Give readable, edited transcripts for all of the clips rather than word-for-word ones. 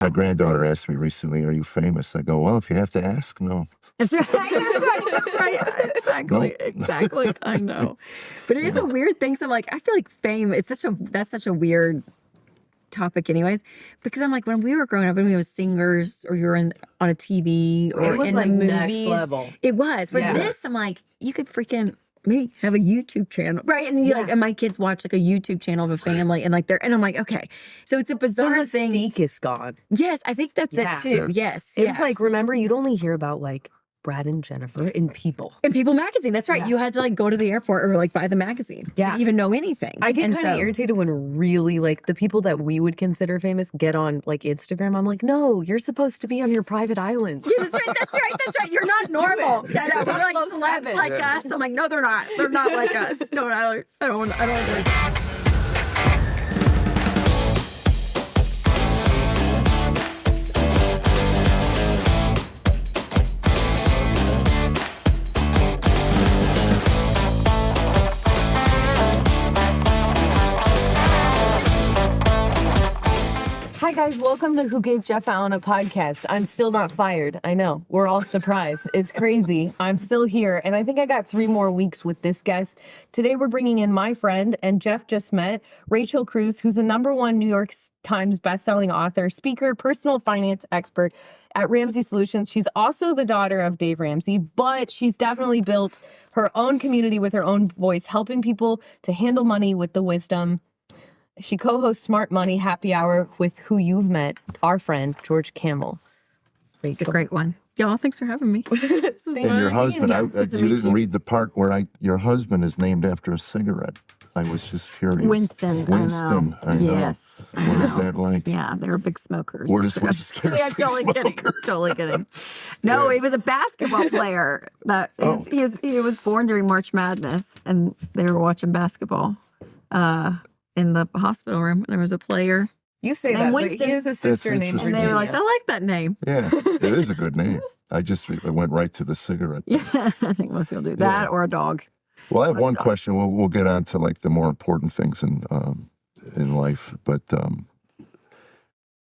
My granddaughter asked me recently, "Are you famous?" I go, "Well, if you have to ask, no." That's right. That's right. Exactly. I know. But it is a weird thing. So I'm like, I feel like fame, that's such a weird topic anyways. Because I'm like, when we were growing up and we were singers or you were on a TV or it was in like the movies. Next level. It was. But this, I'm like, you could freaking have a YouTube channel. Right. And you and my kids watch like a YouTube channel of a family and like and I'm like, okay. So it's a bizarre thing. The mystique is gone. Yes, I think that's it too. Yes. It's like, remember, you'd only hear about like Brad and Jennifer in People. In People magazine, that's right. You had to like go to the airport or like buy the magazine to even know anything. I get kind of irritated when really like the people that we would consider famous get on like Instagram. I'm like, no, you're supposed to be on your private island. Yeah, that's right. You're not normal. We're like celebs like us. I'm like, no, they're not. They're not like us. I don't agree. Hi guys, welcome to Who Gave Jeff Allen a Podcast. I'm still not fired. I know, we're all surprised. It's crazy. I'm still here, and I think I got 3 more weeks with this guest. Today we're bringing in my friend, and Jeff just met, Rachel Cruze, who's the #1 New York Times bestselling author, speaker, personal finance expert at Ramsey Solutions. She's also the daughter of Dave Ramsey, but she's definitely built her own community with her own voice, helping people to handle money with the wisdom. She co-hosts Smart Money Happy Hour with who you've met, our friend, George Camel. It's a great one. Y'all, thanks for having me. And your husband, you didn't read the part where your husband is named after a cigarette. I was just curious. Winston, I know. Yes. What is that like? Yeah, they were big smokers. Where does Winston Totally kidding. No, he was a basketball player. He was born during March Madness, and they were watching basketball. In the hospital room, there was a player. You say that, but he has a sister named And they were like, I like that name. Yeah, it is a good name. I went right to the cigarette. Yeah, I think most people do that or a dog. Well, I have one question. We'll get on to like the more important things in life. But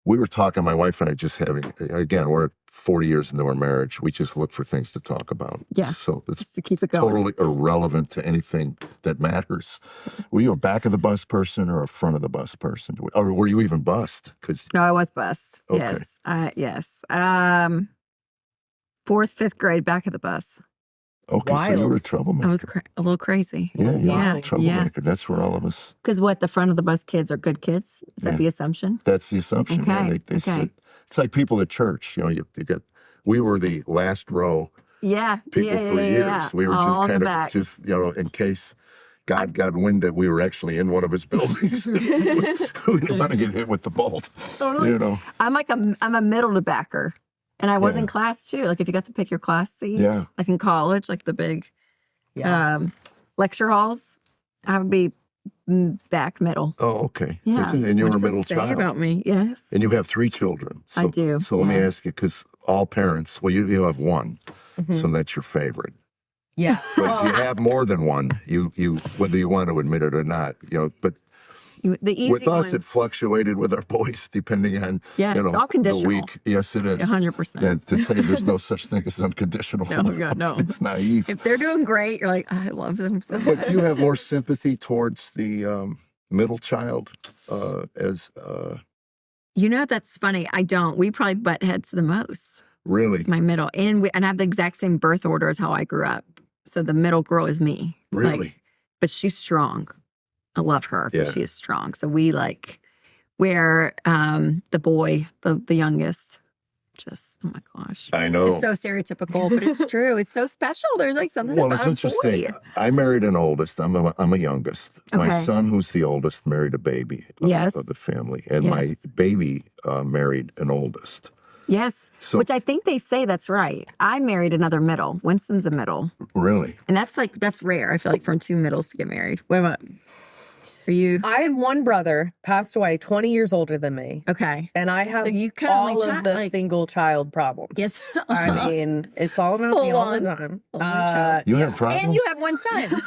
we were talking, my wife and I, just having, again, we're 40 years into our marriage. We just look for things to talk about. Yeah. So it's just to keep it going. Totally irrelevant to anything that matters. Were you a back of the bus person or a front of the bus person? Or were you even bussed? No, I was bussed. Okay. Yes. 4th, 5th grade, back of the bus. Okay, Wild. so you were a troublemaker. I was a little crazy. Yeah, you're a troublemaker. Yeah. That's where all of us. Because the front of the bus kids are good kids? Is that the assumption? That's the assumption. Okay. Yeah, they sit. It's like people at church. We were the last row. Yeah. People for years. Yeah. We were all just kind of in case God got wind that we were actually in one of his buildings. We didn't want to get hit with the bolt. Totally. I'm a middle to backer. And I was in class too. Like if you got to pick your class seat, like in college, like the big lecture halls, I would be back middle. Oh, okay. Yeah. And you were a middle say child. About me, yes. And you have 3 children. So, I do. So let me ask you, because all parents, you have one, so that's your favorite. Yeah. But you have more than one. You whether you want to admit it or not, but. The easy with us, ones. It fluctuated with our boys depending on it's all conditional. the week. Yes, it is. 100%. Yeah, to say there's no such thing as unconditional. No. It's naive. If they're doing great, you're like, I love them so much. But do you have more sympathy towards the middle child as? That's funny. I don't. We probably butt heads the most. Really? My middle, and I have the exact same birth order as how I grew up. So the middle girl is me. Really? But she's strong. I love her, but she is strong. So we where the boy, the youngest, just, oh my gosh. I know. It's so stereotypical, but it's true. It's so special. There's like something about it's interesting. Boy. I married an oldest. I'm a youngest. Okay. My son, who's the oldest, married a baby of the family. And my baby married an oldest. Yes, which I think they say that's right. I married another middle. Winston's a middle. Really? And that's rare. I feel like from 2 middles to get married. What about... Are you? I had one brother, passed away, 20 years older than me. Okay. And I have you all of the single child problems. Yes. I mean, it's all about me all the time. You have problems? And you have one son.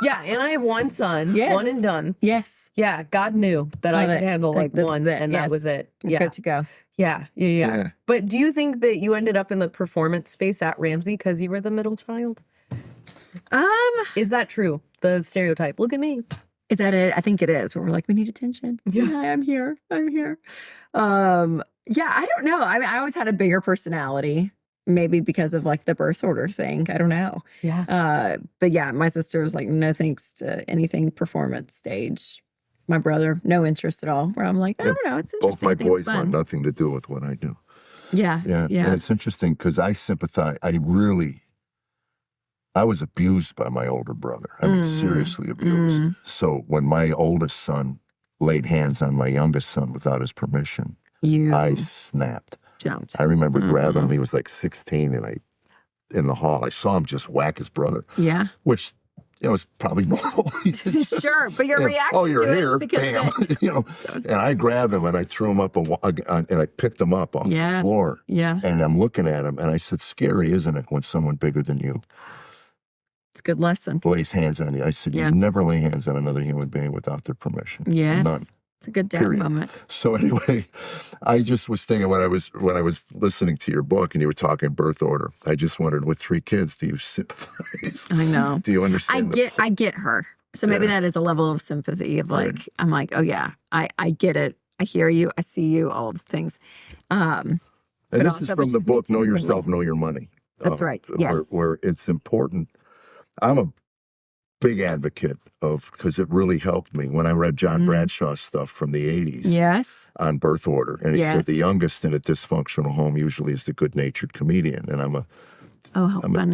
Yeah, and I have one son, Yes. one and done. Yes. Yeah, God knew that I could handle like this one, is it. and Yes. that was it. Yeah, Good to go. Yeah. But do you think that you ended up in the performance space at Ramsey because you were the middle child? Is that true? The stereotype. Look at me. Is that it? I think it is. Where we're like, we need attention. Yeah. Hi, I'm here. Yeah, I don't know. I mean, I always had a bigger personality, maybe because of like the birth order thing. I don't know. Yeah. But yeah, my sister was like, no thanks to anything performance stage. My brother, no interest at all. Where I'm like, I don't know. It's Both interesting. my I think it's boys want fun. nothing to do with what I do. Yeah. And it's interesting because I sympathize. I was abused by my older brother. I mean, seriously abused. So when my oldest son laid hands on my youngest son without his permission, I snapped. Jumped. I remember grabbing him. He was like 16, and in the hall, I saw him just whack his brother. Yeah. Which, is probably normal. Sure, but your reaction oh, you're to here, it is because bam, and I grabbed him and I threw him up and I picked him up off the floor. Yeah. And I'm looking at him and I said, scary, isn't it, when someone bigger than you it's a good lesson. lays hands on you? I said, you never lay hands on another human being without their permission. Yes. None. It's a good dad Period. moment. So anyway, I just was thinking when I was listening to your book and you were talking birth order, I just wondered, with 3 kids, do you sympathize? I know. Do you understand? I get her. So maybe that is a level of sympathy of like, I'm like, oh yeah, I get it. I hear you. I see you, all of the things. And this is from the book, Know Yourself, Know Your Money. That's right. Yes. Where it's important. I'm a big advocate of, because it really helped me when I read John Bradshaw's stuff from the 80s. Yes. On birth order. And he said the youngest in a dysfunctional home usually is the good-natured comedian. And I'm a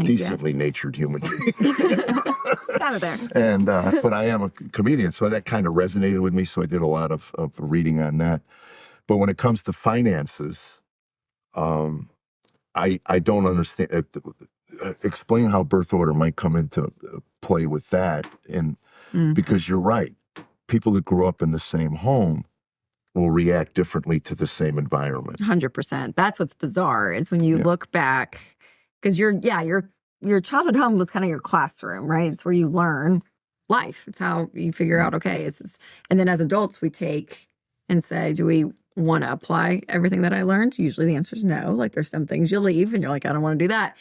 decently natured human being. It's kind of there. And but I am a comedian, so that kind of resonated with me. So I did a lot of reading on that. But when it comes to finances, I don't understand. Explain how birth order might come into play with that, and because you're right, people that grew up in the same home will react differently to the same environment. 100%. That's what's bizarre is when you look back, because your childhood home was kind of your classroom, right? It's where you learn life. It's how you figure out, okay, and then as adults, we take and say, do we want to apply everything that I learned? Usually the answer is no. Like there's some things you leave and you're like, I don't want to do that.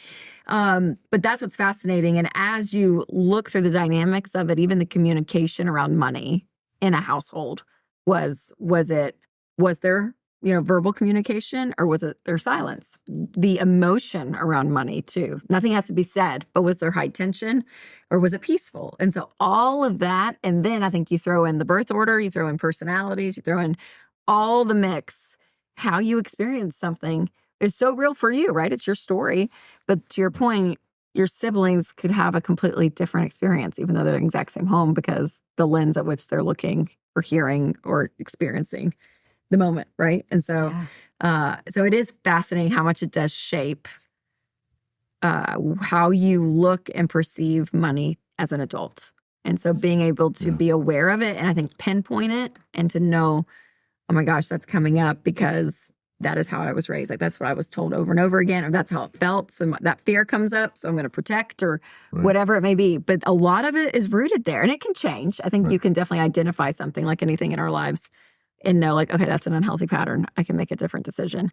But that's what's fascinating. And as you look through the dynamics of it, even the communication around money in a household, was there, verbal communication, or was it their silence? The emotion around money too. Nothing has to be said, but was there high tension or was it peaceful? And so all of that, and then I think you throw in the birth order, you throw in personalities, you throw in all the mix, how you experience something is so real for you, right? It's your story. But to your point, your siblings could have a completely different experience, even though they're in the exact same home, because the lens at which they're looking or hearing or experiencing the moment, right? And so, so it is fascinating how much it does shape how you look and perceive money as an adult. And so being able to be aware of it and I think pinpoint it and to know, oh my gosh, that's coming up because that is how I was raised. Like that's what I was told over and over again, or that's how it felt. So that fear comes up, so I'm going to protect or whatever it may be. But a lot of it is rooted there, and it can change. I think you can definitely identify something like anything in our lives and know like, okay, that's an unhealthy pattern. I can make a different decision.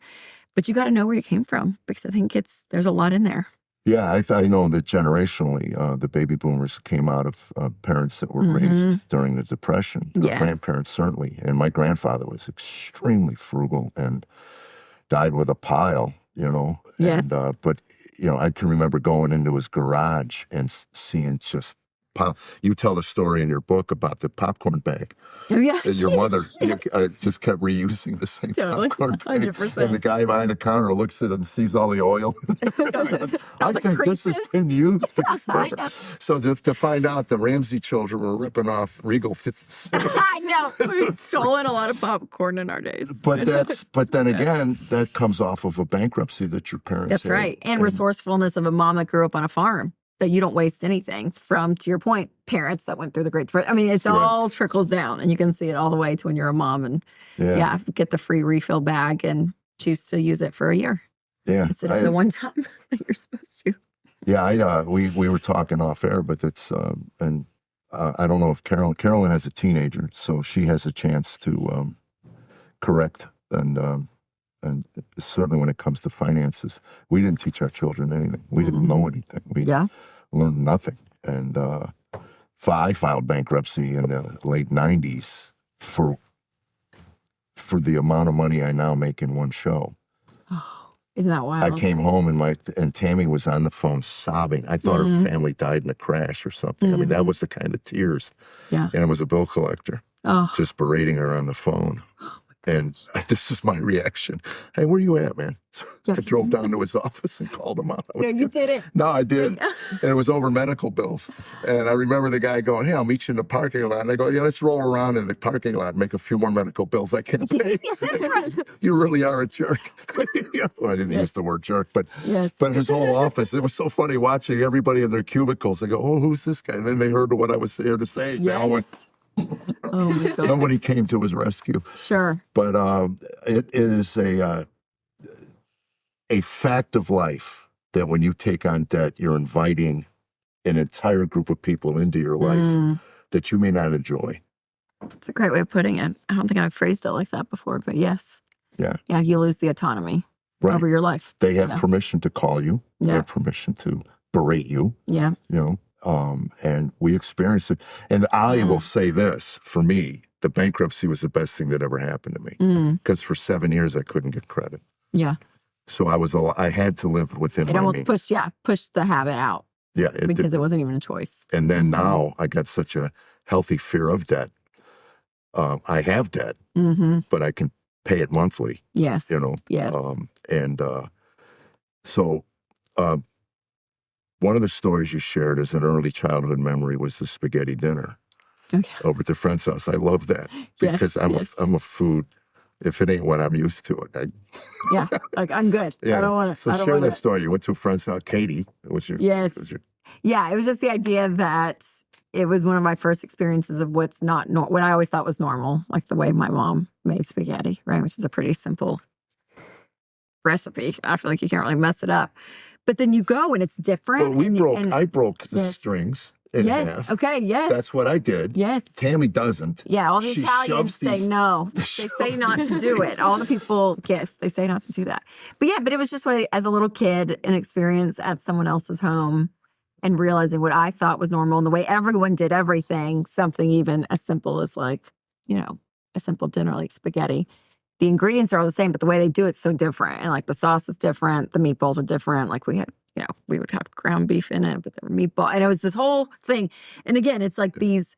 But you got to know where you came from, because I think there's a lot in there. Yeah, I know that generationally, the baby boomers came out of parents that were raised during the Depression. Grandparents certainly. And my grandfather was extremely frugal and died with a pile, Yes. And, but, I can remember going into his garage and seeing just you tell the story in your book about the popcorn bag. Oh, yeah. And your mother just kept reusing the same popcorn bag. 100%. And the guy behind the counter looks at it and sees all the oil. I think this has been used before. So to find out the Ramsey children were ripping off Regal Fifth. I know. We've stolen a lot of popcorn in our days. But then again, that comes off of a bankruptcy that your parents That's had. right. And resourcefulness of a mom that grew up on a farm. That you don't waste anything from, to your point, parents that went through the Great Depression. I mean, it's all trickles down, and you can see it all the way to when you're a mom and get the free refill bag and choose to use it for a year. Yeah, instead of the one time that you're supposed to. Yeah, we were talking off air, but it's and I don't know if Carollynn has a teenager, so she has a chance to correct. And certainly when it comes to finances, we didn't teach our children anything. We didn't know anything. We learned nothing. And I filed bankruptcy in the late 90s for the amount of money I now make in one show. Oh, isn't that wild? I came home and Tammy was on the phone sobbing. I thought her family died in a crash or something. I mean, that was the kind of tears. Yeah. And it was a bill collector just berating her on the phone. And this is my reaction. Hey, where you at, man? I drove down to his office and called him out. No, you didn't. No, I did. And it was over medical bills. And I remember the guy going, hey, I'll meet you in the parking lot. And I go, yeah, let's roll around in the parking lot and make a few more medical bills I can't pay. You really are a jerk. Well, I didn't use the word jerk, but his whole office, it was so funny watching everybody in their cubicles. I go, oh, who's this guy? And then they heard what I was here to say. They all went, oh my God. Nobody came to his rescue. Sure. But it is a fact of life that when you take on debt, you're inviting an entire group of people into your life that you may not enjoy. That's a great way of putting it. I don't think I've phrased it like that before, but yes. Yeah. Yeah, you lose the autonomy over your life. They have permission to call you. They have permission to berate you. Yeah. You know. And we experienced it. And I will say this, for me, the bankruptcy was the best thing that ever happened to me. Because for 7 years, I couldn't get credit. Yeah. So I had to live within my almost means. pushed the habit out. Yeah. Because it wasn't even a choice. And then now I got such a healthy fear of debt. I have debt, but I can pay it monthly. Yes. You know? Yes. So one of the stories you shared as an early childhood memory was the spaghetti dinner over at the friend's house. I love that because I'm a food. If it ain't what I'm used to it, like I'm good. I don't want to. So share that story. You went to a friend's house. Katie, was your Yeah, it was just the idea that it was one of my first experiences of what's not what I always thought was normal, like the way my mom made spaghetti, right, which is a pretty simple recipe. I feel like you can't really mess it up. But then you go and it's different. Well, I broke the strings in half. Okay, yes. That's what I did. Yes. Tammy doesn't. Yeah, all the Italians say no. They say not to do it. All the people, they say not to do that. But it was just as a little kid, an experience at someone else's home and realizing what I thought was normal and the way everyone did everything, something even as simple as like, a simple dinner like spaghetti. The ingredients are all the same, but the way they do it's so different. And like the sauce is different, the meatballs are different. Like we had, we would have ground beef in it, but there were meatballs. And it was this whole thing. And again, it's like these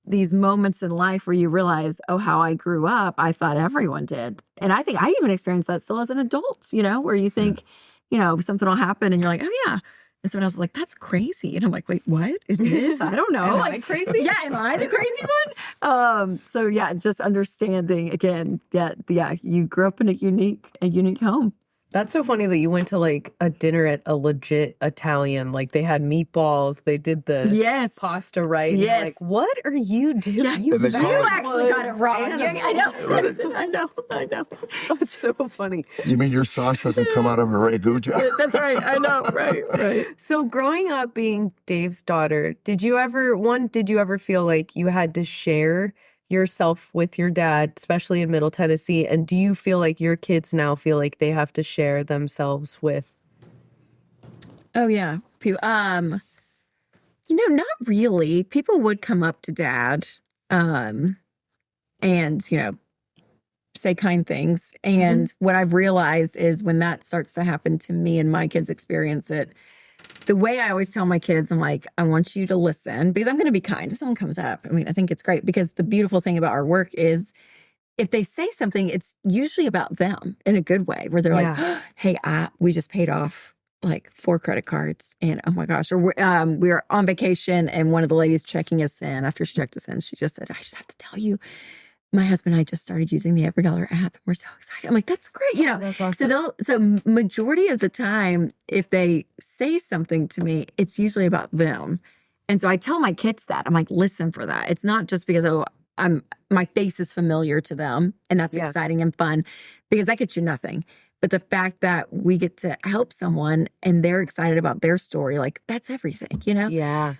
moments in life where you realize, oh, how I grew up, I thought everyone did. And I think I even experienced that still as an adult, where you think, something will happen and you're like, oh yeah. And someone else is like, that's crazy. And I'm like, wait, what? It is? I don't know. Am I crazy? Yeah, am I the crazy one? So just understanding again that you grew up in a unique home. That's so funny that you went to like a dinner at a legit Italian. Like they had meatballs, they did the pasta right. Yes. Like, what are you doing? Yeah, you actually got it wrong. I know. I know. That's so funny. You mean your sauce doesn't come out of a ragu? That's right. I know. Right. So growing up being Dave's daughter, did you ever feel like you had to share yourself with your dad, especially in Middle Tennessee? And do you feel like your kids now feel like they have to share themselves with? Oh yeah. People, not really. People would come up to dad, and, say kind things. And what I've realized is when that starts to happen to me and my kids experience it, the way I always tell my kids, I'm like, I want you to listen because I'm going to be kind. If someone comes up, I think it's great because the beautiful thing about our work is if they say something, it's usually about them in a good way where they're like, hey, we just paid off like 4 credit cards and oh my gosh, or we were on vacation and one of the ladies checking us in after she checked us in, she just said, I just have to tell you, my husband and I just started using the EveryDollar app. And we're so excited. I'm like, that's great. That's awesome. So majority of the time, if they say something to me, it's usually about them. And so I tell my kids that. I'm like, listen for that. It's not just because, my face is familiar to them and that's exciting and fun. because that gets you nothing. But the fact that we get to help someone and they're excited about their story, like that's everything, you know? Yeah.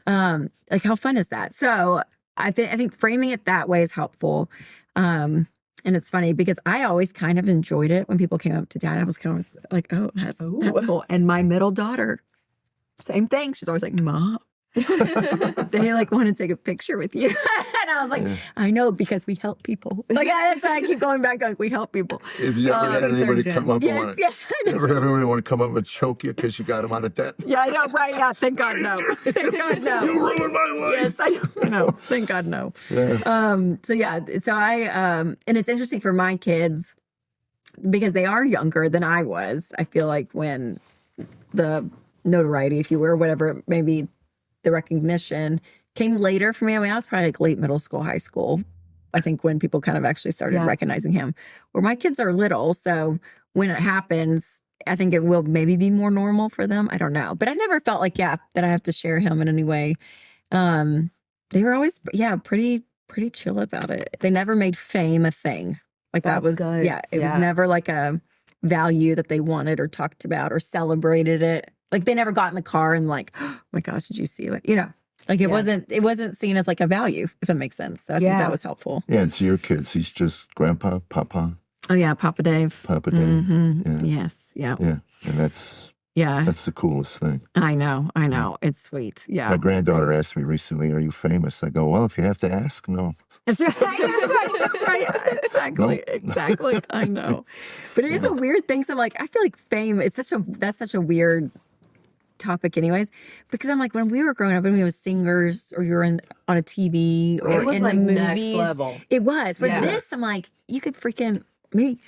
Like how fun is that? So I think framing it that way is helpful. And it's funny because I always kind of enjoyed it when people came up to Dad. I was kind of like, oh, that's cool. And my middle daughter, same thing. She's always like, Mom, they like want to take a picture with you. And I was like, I know, because we help people. Like that's why I keep going back. Like we help people. Have you ever had anybody come up and yes, I know. ever had anybody want to come up and choke you because you got them out of debt? Yeah, I know, right? Yeah, thank God no. Thank God no. You ruined my life. Yes, I know. Thank God no. Yeah. So I and it's interesting for my kids because they are younger than I was. I feel like when the notoriety, if you will, or whatever, maybe the recognition came later for me. I mean, I was probably like late middle school, high school, I think, when people kind of actually started recognizing him. Where my kids are little, so when it happens, I think it will maybe be more normal for them. I don't know. But I never felt like, that I have to share him in any way. They were always, pretty chill about it. They never made fame a thing. Like that was, good. It was never like a value that they wanted or talked about or celebrated it. Like they never got in the car and like, oh my gosh, did you see it? You know, like it wasn't seen as like a value, if that makes sense. So I think that was helpful. Yeah, and to your kids, he's just Grandpa, Papa. Oh yeah, Papa Dave. Papa Dave. Mm-hmm. Yeah. Yes. Yeah. Yeah, and that's the coolest thing. I know. It's sweet. Yeah. My granddaughter asked me recently, "Are you famous?" I go, "Well, if you have to ask, no." That's right. That's right. Exactly. Exactly. I know. But it is a weird thing. So like, I feel like fame, that's such a weird topic anyways, because I'm like, when we were growing up and we were singers or you were on a TV or in like the movies, next level. It was. But this, I'm like, you could freaking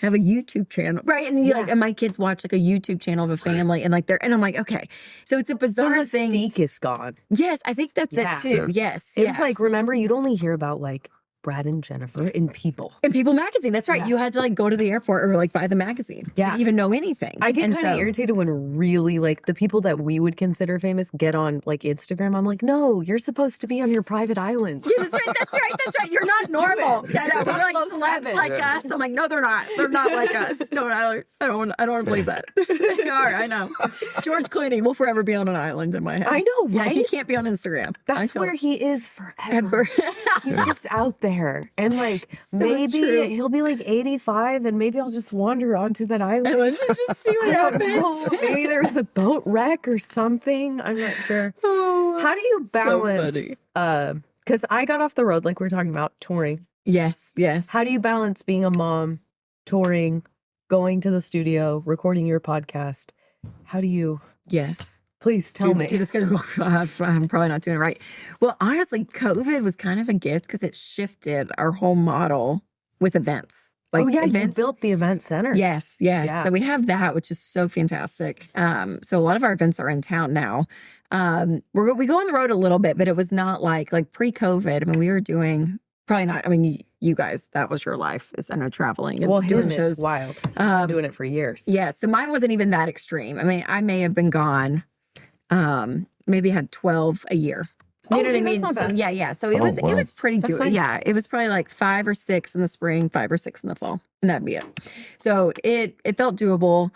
have a YouTube channel, right? And you like, and my kids watch like a YouTube channel of a family, and like and I'm like, okay, so it's a bizarre thing. The mystique is gone. Yes, I think that's it too. Yes, it's like, remember, you'd only hear about like Brad and Jennifer in People. In People magazine, that's right. Yeah. You had to like go to the airport or like buy the magazine to even know anything. I get kind of irritated when really like the people that we would consider famous get on like Instagram. I'm like, no, you're supposed to be on your private island. Yeah, that's right. You're not normal. Yeah, no, we're like celebs like us. I'm like, no, they're not. They're not like us. I don't want to believe that. They are. I know. George Clooney will forever be on an island in my head. I know, right? Yeah, he can't be on Instagram. That's where he is forever. He's just out there. And like maybe he'll be like 85 and maybe I'll just wander onto that island. And let's just see what happens. Maybe there's a boat wreck or something. I'm not sure. How do you balance because I got off the road like we were talking about touring. Yes. How do you balance being a mom, touring, going to the studio, recording your podcast? How do you Please tell me. Do the schedule. I'm probably not doing it right. Well, honestly, COVID was kind of a gift because it shifted our whole model with events. Like events. You built the event center. Yes. Yeah. So we have that, which is so fantastic. So a lot of our events are in town now. We go on the road a little bit, but it was not like pre-COVID. I mean, we were doing probably not. I mean, you guys, that was your life. I know, traveling and doing shows. It's wild. I've been doing it for years. Yeah. So mine wasn't even that extreme. I mean, I may have been gone. Maybe had 12 a year. You know what I mean? So, yeah. So it was pretty good. Nice. Yeah. It was probably like 5 or 6 in the spring, 5 or 6 in the fall. And that'd be it. So it felt doable.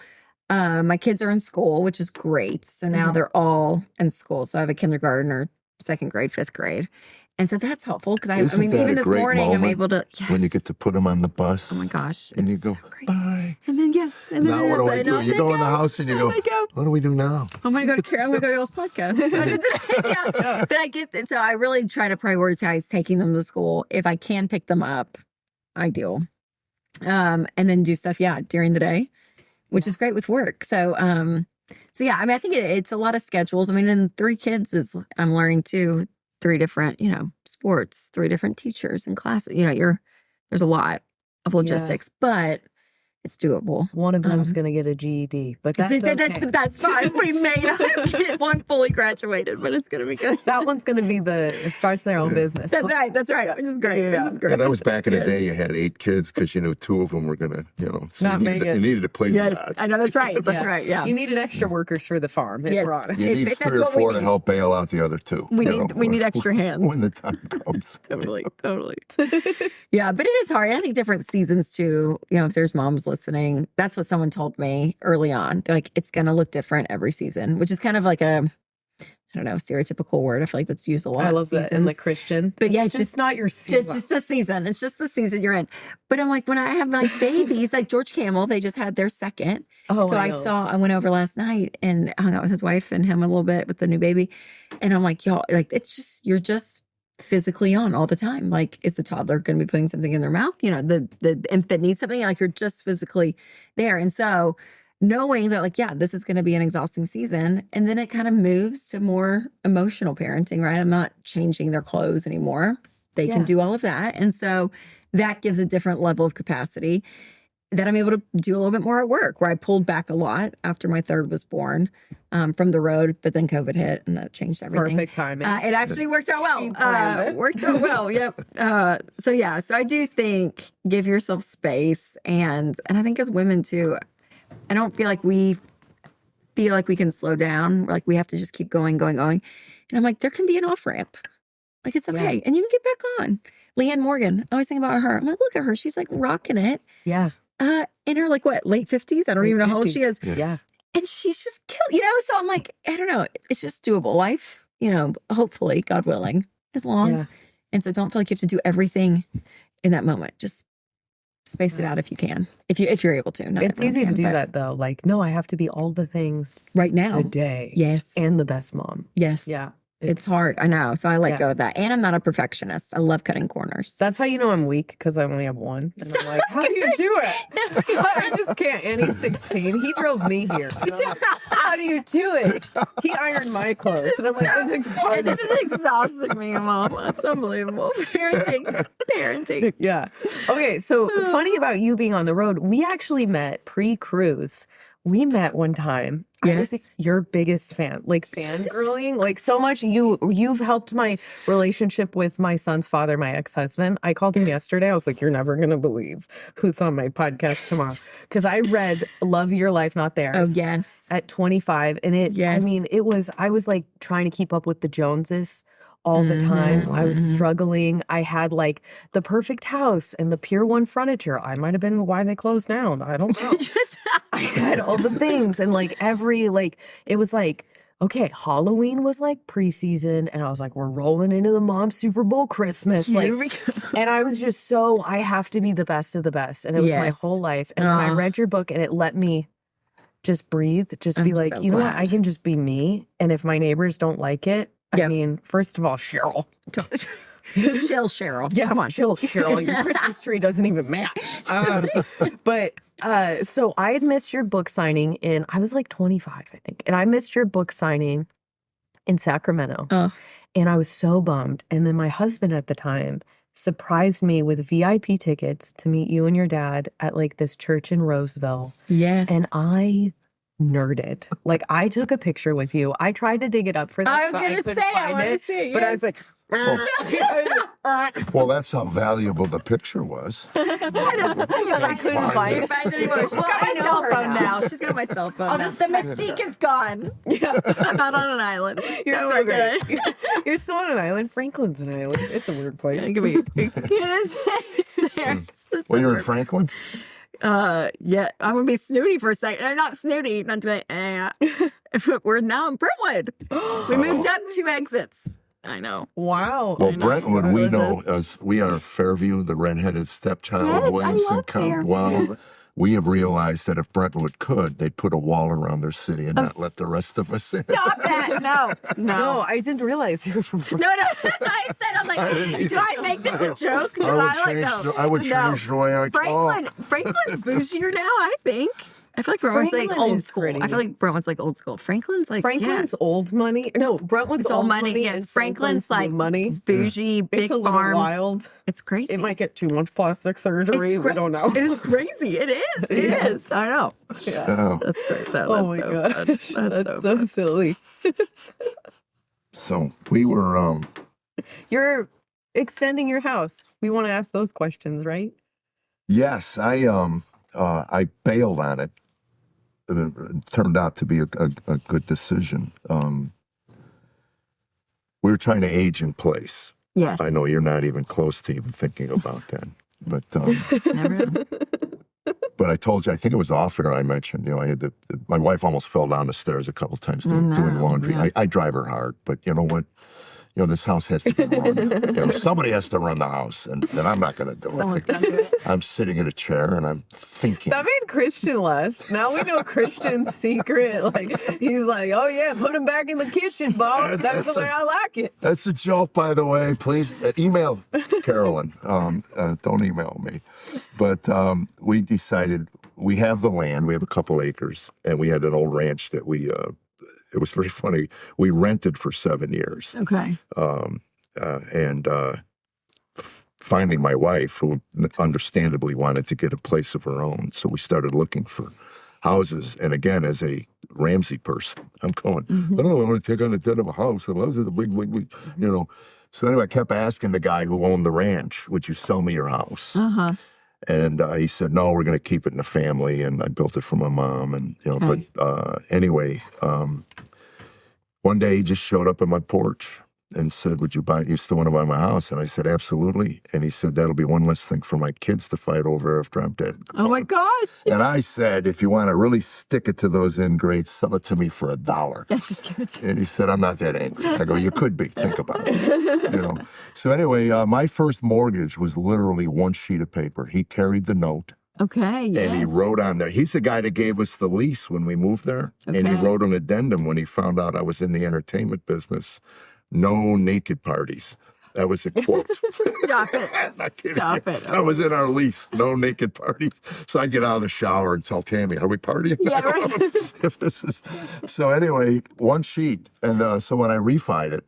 My kids are in school, which is great. So now they're all in school. So I have a kindergartner, 2nd grade, 5th grade. And so that's helpful because I mean, even this morning I'm able to when you get to put them on the bus. Oh my gosh! And you go bye. And then and then now what do I do? You go in the house and you go. What do we do now? I'm gonna go to Carol's podcast. But I get so I really try to prioritize taking them to school. If I can pick them up, ideal. And then do stuff during the day, which is great with work. So yeah, I mean, I think it's a lot of schedules. I mean, and 3 kids I'm learning too. 3 different, sports, 3 different teachers and classes. There's a lot of logistics, but it's doable. One of them's going to get a GED, but that's okay. That's fine. We may not get one fully graduated, but it's going to be good. That one's going to be it starts their own business. That's right. Which is great. Yeah. Yeah, that was back in the day. You had 8 kids because 2 of them were going to, so not make it. You needed to play the odds. I know, that's right. That's right, yeah. You needed extra workers for the farm, if we're honest. You need 3 or 4 to help bail out the other 2. We need extra hands. When the time comes. Totally. Yeah, but it is hard. I think different seasons too, if there's moms listening. listening, that's what someone told me early on. They're like, it's going to look different every season, which is kind of like a, I don't know, stereotypical word. I feel like that's used a lot. I love that in the Christian. But yeah, it's just not your season. Just the season. It's just the season you're in. But I'm like, when I have my babies, like George Camel, they just had their second. Oh, so I went over last night and hung out with his wife and him a little bit with the new baby. And I'm like, y'all, like, it's just, you're just physically on all the time. Like, is the toddler going to be putting something in their mouth? You know, the infant needs something. Like, you're just physically there. And so knowing that, like, yeah, this is going to be an exhausting season. And then it kind of moves to more emotional parenting, right? I'm not changing their clothes anymore. They can do all of that. And so that gives a different level of capacity that I'm able to do a little bit more at work, where I pulled back a lot after my third was born from the road, but then COVID hit and that changed everything. Perfect timing. It actually worked out well. Worked out well. Yep. So I do think give yourself space. And I think as women too, I don't feel like we can slow down. Like we have to just keep going. And I'm like, there can be an off ramp. Like it's okay. Yeah. And you can get back on. Leanne Morgan, I always think about her. I'm like, look at her. She's like rocking it. Yeah. In her like what, late 50s? I don't even know how old she is. Yeah. And she's just so I'm like, I don't know. It's just doable. Life, hopefully, God willing, is long. Yeah. And so don't feel like you have to do everything in that moment. Just space it out if you can. If you're able to. Not it's easy to do that though. Like, no, I have to be all the things right now. Today. Yes. And the best mom. Yes. Yeah. It's hard. I know. So I let go of that. And I'm not a perfectionist. I love cutting corners. That's how you know I'm weak, because I only have one. And I'm like, how do you do it? I just can't. And he's 16. He drove me here. How do you do it? He ironed my clothes. And I'm like, this is exhausting me, Mom. That's unbelievable. Parenting. Yeah. Okay. So funny about you being on the road. We actually met pre-Cruze. We met one time. Yes. I was like your biggest fan, like fangirling, like so much. You've helped my relationship with my son's father, my ex-husband. I called him yesterday. I was like, you're never going to believe who's on my podcast tomorrow. Because I read Love Your Life, Not Theirs. Oh, yes. At 25. And I was like trying to keep up with the Joneses all the time. I was struggling. I had like the perfect house and the Pier 1 furniture. I might have been why they closed down. I don't know. I had all the things, and like it was like, okay, Halloween was like preseason, and I was like, we're rolling into the Mom Super Bowl Christmas. Like, and I was just I have to be the best of the best. And it was my whole life. And then I read your book and it let me just breathe, just be like, you know what? I can just be me. And if my neighbors don't like it, I mean, first of all, Cheryl. Chill, Cheryl. Yeah, come on, chill, Cheryl. Your Christmas tree doesn't even match. So I had missed your book signing I was like 25, I think. And I missed your book signing in Sacramento. And I was so bummed. And then my husband at the time surprised me with VIP tickets to meet you and your dad at like this church in Roseville. Yes. And I nerded. Like, I took a picture with you. I tried to dig it up for this. I was going to say, I want to see it. But I was like, well, that's how valuable the picture was. I couldn't find it. She's got my cell phone now. She's got my cell phone now. The mystique is gone. Yeah. I'm not on an island. You're so good. You're still on an island. Franklin's an island. It's a weird place. It's there. Well, you're in Franklin? Yeah, I'm gonna be snooty for a second. Not snooty, not to we're now in Brentwood. We moved up 2 exits. I know. Wow. Well, Brentwood, we know as we are Fairview, the redheaded stepchild of Williamson County. Well, we have realized that if Brentwood could, they'd put a wall around their city and not let the rest of us in. Stop that! No, I didn't realize you were from Brentwood. No, that's what I said. I was like, do I make this a joke? I would change the way I talk. Franklin's bougier now, I think. I feel like Brentwood's like old school. Pretty. I feel like Brentwood's like old school. Franklin's old money. No, Brentwood's old money. Yes, Franklin's like money. Bougie, big farms. Wild. It's crazy. It might get too much plastic surgery. We don't know. It is crazy. It is. It is. I know. Yeah. That's great though. Oh my gosh. That's so silly. So we were. You're extending your house. We want to ask those questions, right? Yes, I bailed on it. It turned out to be a good decision. We were trying to age in place. Yes. I know you're not even close to even thinking about that. But never know. But I told you, I think it was off air I mentioned, I had my wife almost fell down the stairs a couple of times doing laundry. Yeah. I drive her hard, but you know what? This house has to be run. Somebody has to run the house, and I'm not going to do Someone's it. gonna do it. I'm sitting in a chair, and I'm thinking. That made Christian laugh. Now we know Christian's secret. Like, he's like, oh yeah, put him back in the kitchen, boss. That's the way I like it. That's a joke, by the way. Please email Carollynn. Don't email me. But we decided we have the land. We have a couple acres, and we had an old ranch that it was very funny. We rented for 7 years. Okay. And finally, my wife, who understandably wanted to get a place of her own, so we started looking for houses. And again, as a Ramsey person, I'm going, I don't know, I want to take on a debt of a house. Those are the big, So anyway, I kept asking the guy who owned the ranch, would you sell me your house? Uh-huh. And he said, no, we're going to keep it in the family. And I built it for my mom. And, Okay. but anyway, one day he just showed up at my porch and said, you still want to buy my house? And I said, absolutely. And he said, that'll be one less thing for my kids to fight over after I'm dead. Oh my gosh. And I said, if you want to really stick it to those end grades, sell it to me for $1. Yeah, just give it to me. And he said, I'm not that angry. I go, you could be. Think about it. So anyway, my first mortgage was literally one sheet of paper. He carried the note. Okay, yes. And he wrote on there. He's the guy that gave us the lease when we moved there. Okay. And he wrote an addendum when he found out I was in the entertainment business. No naked parties. That was a quote. Stop it. Not kidding. Stop it. That was in our lease. No naked parties. So I get out of the shower and tell Tammy, are we partying? Yeah, right. If this is. So anyway, one sheet. And so when I refied it,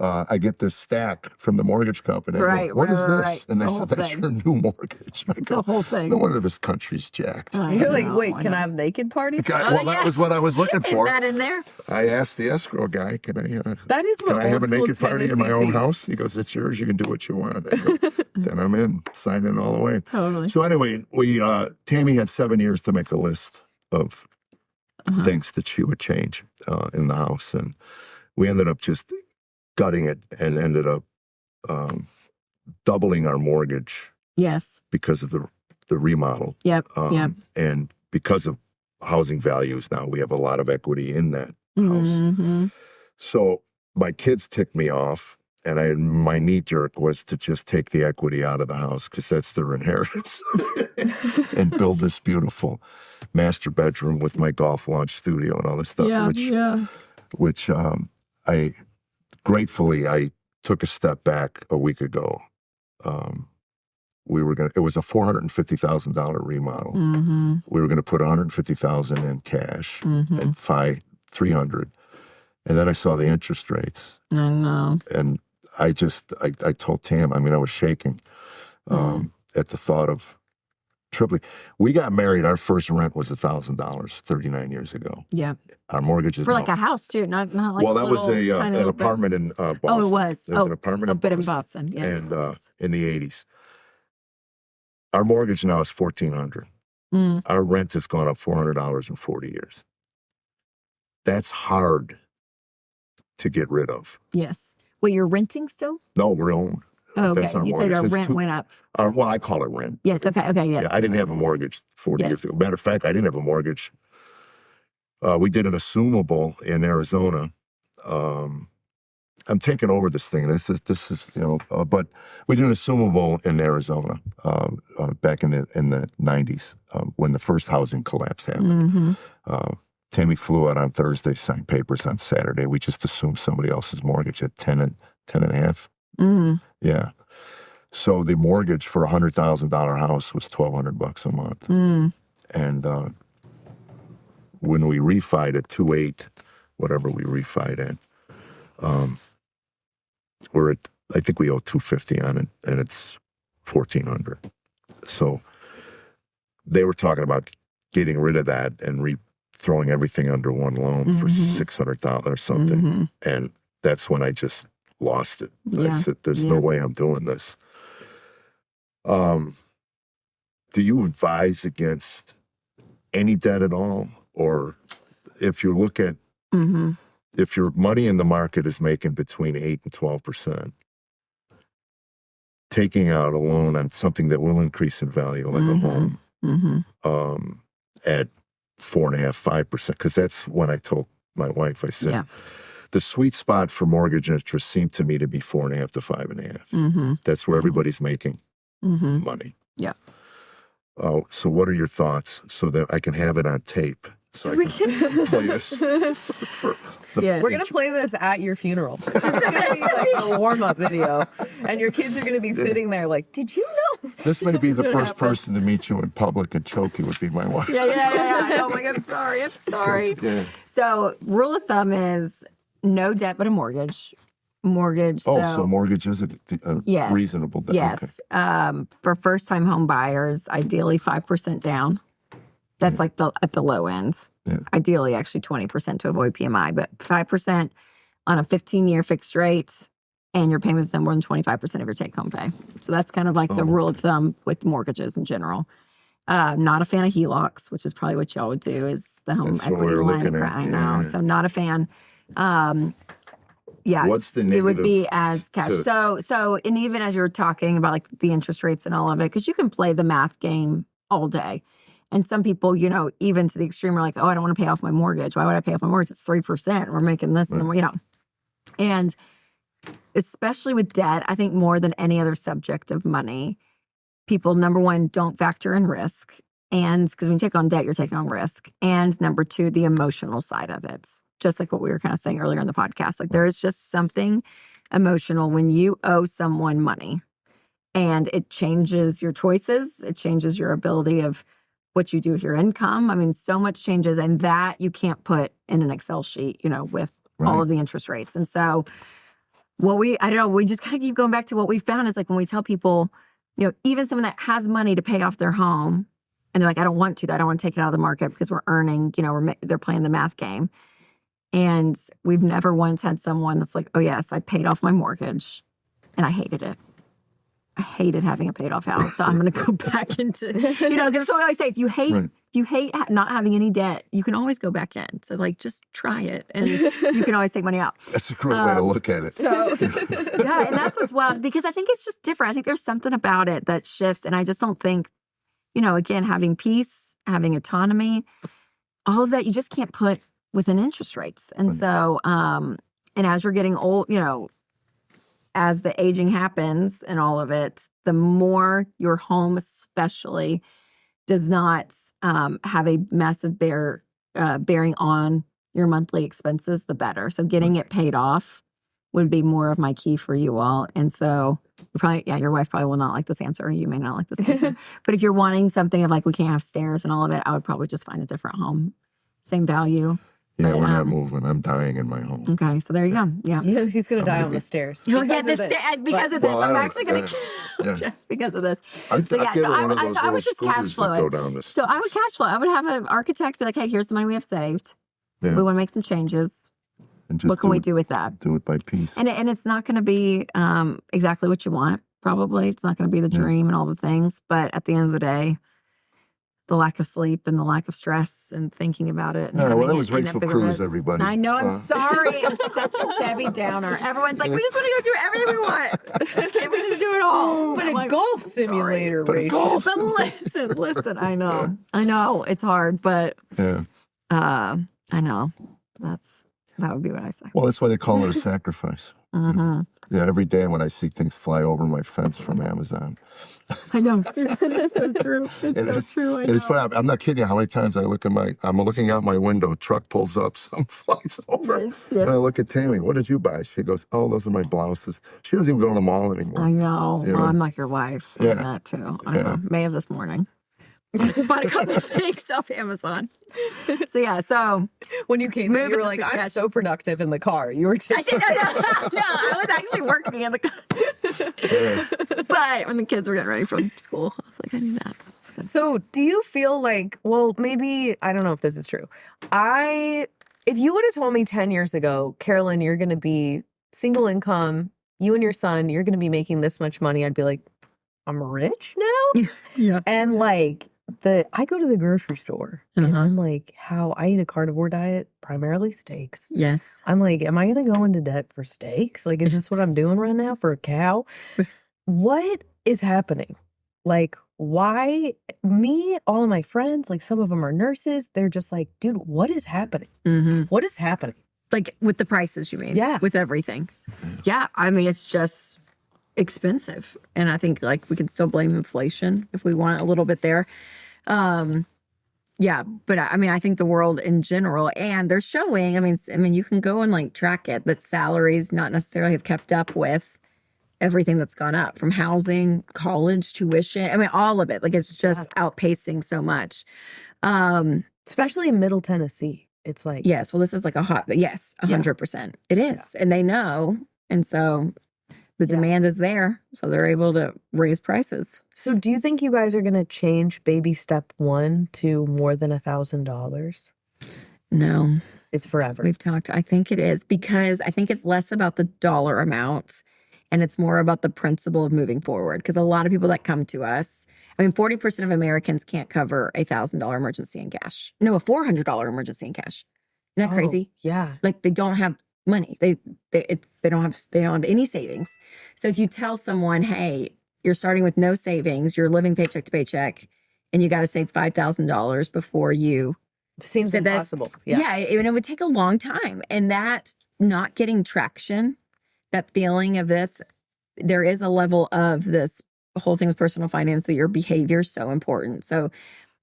I get this stack from the mortgage company. I go, Right, what is right, this? right. And they It's the said, whole that's thing. your new mortgage. I It's go, the whole thing. no wonder this country's jacked. You're like, wait, why can not? I have naked parties? Well, that was what I was looking Is for. that in there? I asked the escrow guy, can That is what I have a old school naked party in my Tennessee own thinks. house? He goes, it's yours. You can do what you want. I go, then I'm in. Sign in all the way. Totally. So anyway, Tammy had 7 years to make a list of things that she would change in the house. And we ended up just gutting it and ended up doubling our mortgage Yes. because of the remodel. Yep. Yep. And because of housing values now, we have a lot of equity in that house. Mm-hmm. So my kids ticked me off, and my knee jerk was to just take the equity out of the house because that's their inheritance and build this beautiful master bedroom with my golf launch studio and all this stuff, which I gratefully took a step back a week ago. It was a $450,000 remodel. Mm-hmm. We were going to put $150,000 in cash and $300. And then I saw the interest rates. I know. And I told Tam, I was shaking at the thought of tripling. We got married. Our first rent was $1,000 39 years ago. Yeah. Our mortgage is For like a house too, not like well, that was tiny an little apartment in Boston. Oh, it was. There was an apartment a bit in Boston. Yes. And in the 80s. Our mortgage now is $1,400. Our rent has gone up $400 in 40 years. That's hard to get rid of. Yes. Wait, you're renting still? No, we're owned. Oh, That's okay. our You said mortgage. our It's rent went up. Well, I call it rent. Yes. Okay. Okay. Yes. Yeah, I didn't have a mortgage 40 years ago. Matter of fact, I didn't have a mortgage. We did an assumable in Arizona. I'm taking over this thing. This is but we did an assumable in Arizona back in the 90s when the first housing collapse happened. Tammy flew out on Thursday, signed papers on Saturday. We just assumed somebody else's mortgage at 10 and a half. Yeah. So the mortgage for $100,000 house was $1,200 a month. And when we refied at 2.8, whatever we refied at, I think we owe $250 on it, and it's $1,400. So they were talking about getting rid of that and throwing everything under one loan for $600 or something. And that's when I just lost it. I said, there's no way I'm doing this. Do you advise against any debt at all? Or if you look at, if your money in the market is making between 8 and 12%, taking out a loan on something that will increase in value, like a home, at 4.5%, 5%, because that's when I told my wife, I said, the sweet spot for mortgage interest seemed to me to be 4.5 to 5.5. That's where everybody's making money. Yeah. So what are your thoughts so that I can have it on tape? So I can play this. We're going to play this at your funeral. It's going to be like a warm-up video. And your kids are going to be sitting there like, did you know? This may be the first person to meet you in public and choke you would be my wife. Yeah. Oh my God, I'm sorry. Yeah. So rule of thumb is no debt but a mortgage. So mortgage is a reasonable debt. Yes. Okay. For first-time home buyers, ideally 5% down. That's like at the low ends. Yeah. Ideally, actually 20% to avoid PMI, but 5% on a 15-year fixed rate, and your payments no more than 25% of your take-home pay. So that's kind of like the rule of thumb with mortgages in general. Not a fan of HELOCs, which is probably what y'all would do, is the home equity line of credit. I know. So not a fan. What's the negative? It would be as cash. So, and even as you're talking about like the interest rates and all of it, because you can play the math game all day. And some people, even to the extreme, are like, oh, I don't want to pay off my mortgage. Why would I pay off my mortgage? It's 3%. We're making this, and And especially with debt, I think more than any other subject of money, people, number one, don't factor in risk. And because when you take on debt, you're taking on risk. And number two, the emotional side of it. Just like what we were kind of saying earlier in the podcast. Like there is just something emotional when you owe someone money. And it changes your choices. It changes your ability of what you do with your income. I mean, so much changes, and that you can't put in an Excel sheet, with all of the interest rates. And so we just kind of keep going back to what we found is like when we tell people, even someone that has money to pay off their home, and they're like, I don't want to take it out of the market because we're earning, they're playing the math game. And we've never once had someone that's like, oh yes, I paid off my mortgage and I hated it. I hated having a paid off house. So I'm going to go back into, because that's what I always say. If you hate not having any debt, you can always go back in. So like, just try it and you can always take money out. That's a great way to look at it. So and that's what's wild because I think it's just different. I think there's something about it that shifts. And I just don't think, again, having peace, having autonomy, all of that, you just can't put within interest rates. And so, and as you're getting old, as the aging happens and all of it, the more your home especially does not have a massive bearing on your monthly expenses, the better. So getting it paid off would be more of my key for you all. And so your wife probably will not like this answer. You may not like this answer. But if you're wanting something of like, we can't have stairs and all of it, I would probably just find a different home. Same value. Yeah, we're not moving. I'm dying in my home. Okay, so there you go. Yeah. He's going to die on the stairs. Because of this. I'm actually going to kill Jeff because of this. I would just cash flow it. So I would cash flow. I would have an architect be like, hey, here's the money we have saved. Yeah. We want to make some changes. What can we do with that? Do it by piece. And it's not going to be exactly what you want, probably. It's not going to be the dream and all the things. But at the end of the day, the lack of sleep and the lack of stress and thinking about it. That was Rachel Cruze, everybody. I know, I'm sorry. I'm such a Debbie Downer. Everyone's like, we just want to go do everything we want. Can't we just do it all? But a golf simulator, Rachel. But listen, I know. I know, it's hard, but I know. That would be what I say. Well, that's why they call it a sacrifice. Mm-hmm. Yeah, every day when I see things fly over my fence from Amazon. I know. Seriously, that's so true. It's so true. I know. It's funny. I'm not kidding you how many times I'm looking out my window, truck pulls up, some flies over. Yes. And I look at Tammy, what did you buy? She goes, oh, those are my blouses. She doesn't even go to the mall anymore. I know. Well, I'm like your wife. Yeah. That too. I know. May of this morning. Bought a couple of things off Amazon. So when you came in, you were like, I'm so productive in the car. You were just... I was actually working in the car. But when the kids were getting ready for school, I was like, I need that. So do you feel like, well, maybe, I don't know if this is true. If you would have told me 10 years ago, Carollynn, you're going to be single income, you and your son, you're going to be making this much money, I'd be like, I'm rich now? Yeah. And like, I go to the grocery store and I'm like, I eat a carnivore diet, primarily steaks. Yes. I'm like, am I going to go into debt for steaks? Like, is this what I'm doing right now for a cow? What is happening? Like, why all of my friends, like some of them are nurses, they're just like, dude, what is happening? What is happening? Like with the prices, you mean? Yeah. With everything. Yeah. I mean, it's just expensive. And I think like we can still blame inflation if we want a little bit there. Yeah. But I mean, I think the world in general, and they're showing, I mean, you can go and like track it, that salaries not necessarily have kept up with everything that's gone up, from housing, college, tuition. I mean, all of it. Like it's just outpacing so much. Especially in Middle Tennessee. It's like, yes, well, this is like a hot, yes, 100%. It is. And they know. And so the demand is there. So they're able to raise prices. So do you think you guys are going to change baby step 1 to more than $1,000? No. It's forever. We've talked, I think it is, because I think it's less about the dollar amount and it's more about the principle of moving forward. Because a lot of people that come to us, I mean, 40% of Americans can't cover a $1,000 emergency in cash. No, a $400 emergency in cash. Isn't that crazy? Yeah. Like they don't have money. They don't have any savings. So if you tell someone, hey, you're starting with no savings, you're living paycheck to paycheck, and you got to save $5,000 before you. Seems impossible. Yeah, it would take a long time. And that not getting traction, that feeling of this, there is a level of this whole thing with personal finance that your behavior is so important. So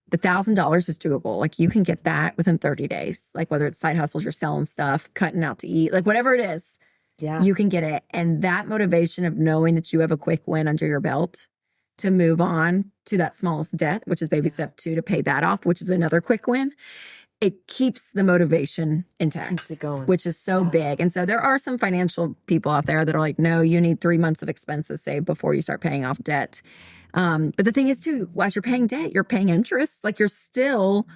the $1,000 is doable. Like you can get that within 30 days. Like whether it's side hustles, you're selling stuff, cutting out to eat, like whatever it is, you can get it. And that motivation of knowing that you have a quick win under your belt to move on to that smallest debt, which is baby step 2, to pay that off, which is another quick win. It keeps the motivation intact, keeps it going, which is so big. And so there are some financial people out there that are like, no, you need 3 months of expenses saved before you start paying off debt. But the thing is too, as you're paying debt, you're paying interest. Like you're still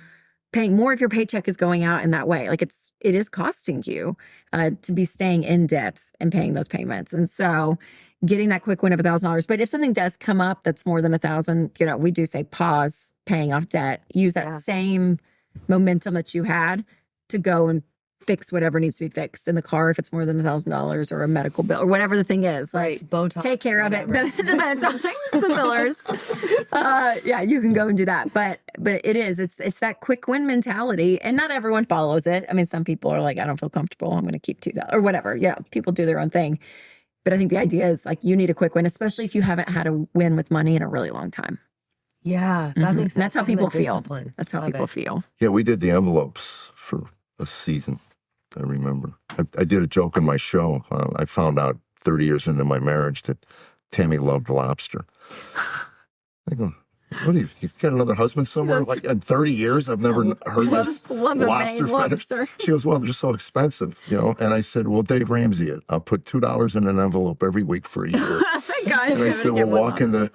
paying more if your paycheck is going out in that way. Like it is costing you to be staying in debt and paying those payments. And so getting that quick win of $1,000. But if something does come up that's more than $1,000, we do say pause paying off debt. Use that same momentum that you had to go and fix whatever needs to be fixed in the car if it's more than $1,000, or a medical bill or whatever the thing is. Like Botox, take care of it. The fillers. You can go and do that. But it's that quick win mentality, and not everyone follows it. I mean, some people are like, I don't feel comfortable, I'm going to keep 2,000 or whatever. Yeah, people do their own thing. But I think the idea is like you need a quick win, especially if you haven't had a win with money in a really long time. Yeah, that makes sense. And that's how people feel. That's how people feel. Yeah, we did the envelopes for a season. I remember. I did a joke in my show. I found out 30 years into my marriage that Tammy loved lobster. I go, what do you got another husband somewhere? Yes. Like in 30 years, I've never heard this lobster. She goes, well, they're so expensive, And I said, well, Dave Ramsey it. I'll put $2 in an envelope every week for a year. Guys, and I said, we'll walk in the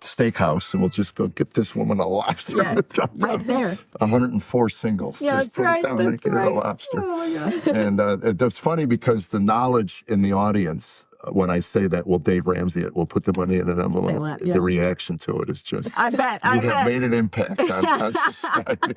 steakhouse and we'll just go get this woman a lobster. Yeah, right there. 104 singles. Yeah, just that's right. That's right. A lobster. Oh my God. And that's funny because the knowledge in the audience, when I say that, well, Dave Ramsey it, we'll put the money in an envelope. The reaction to it is just, I bet. You have made an impact on society.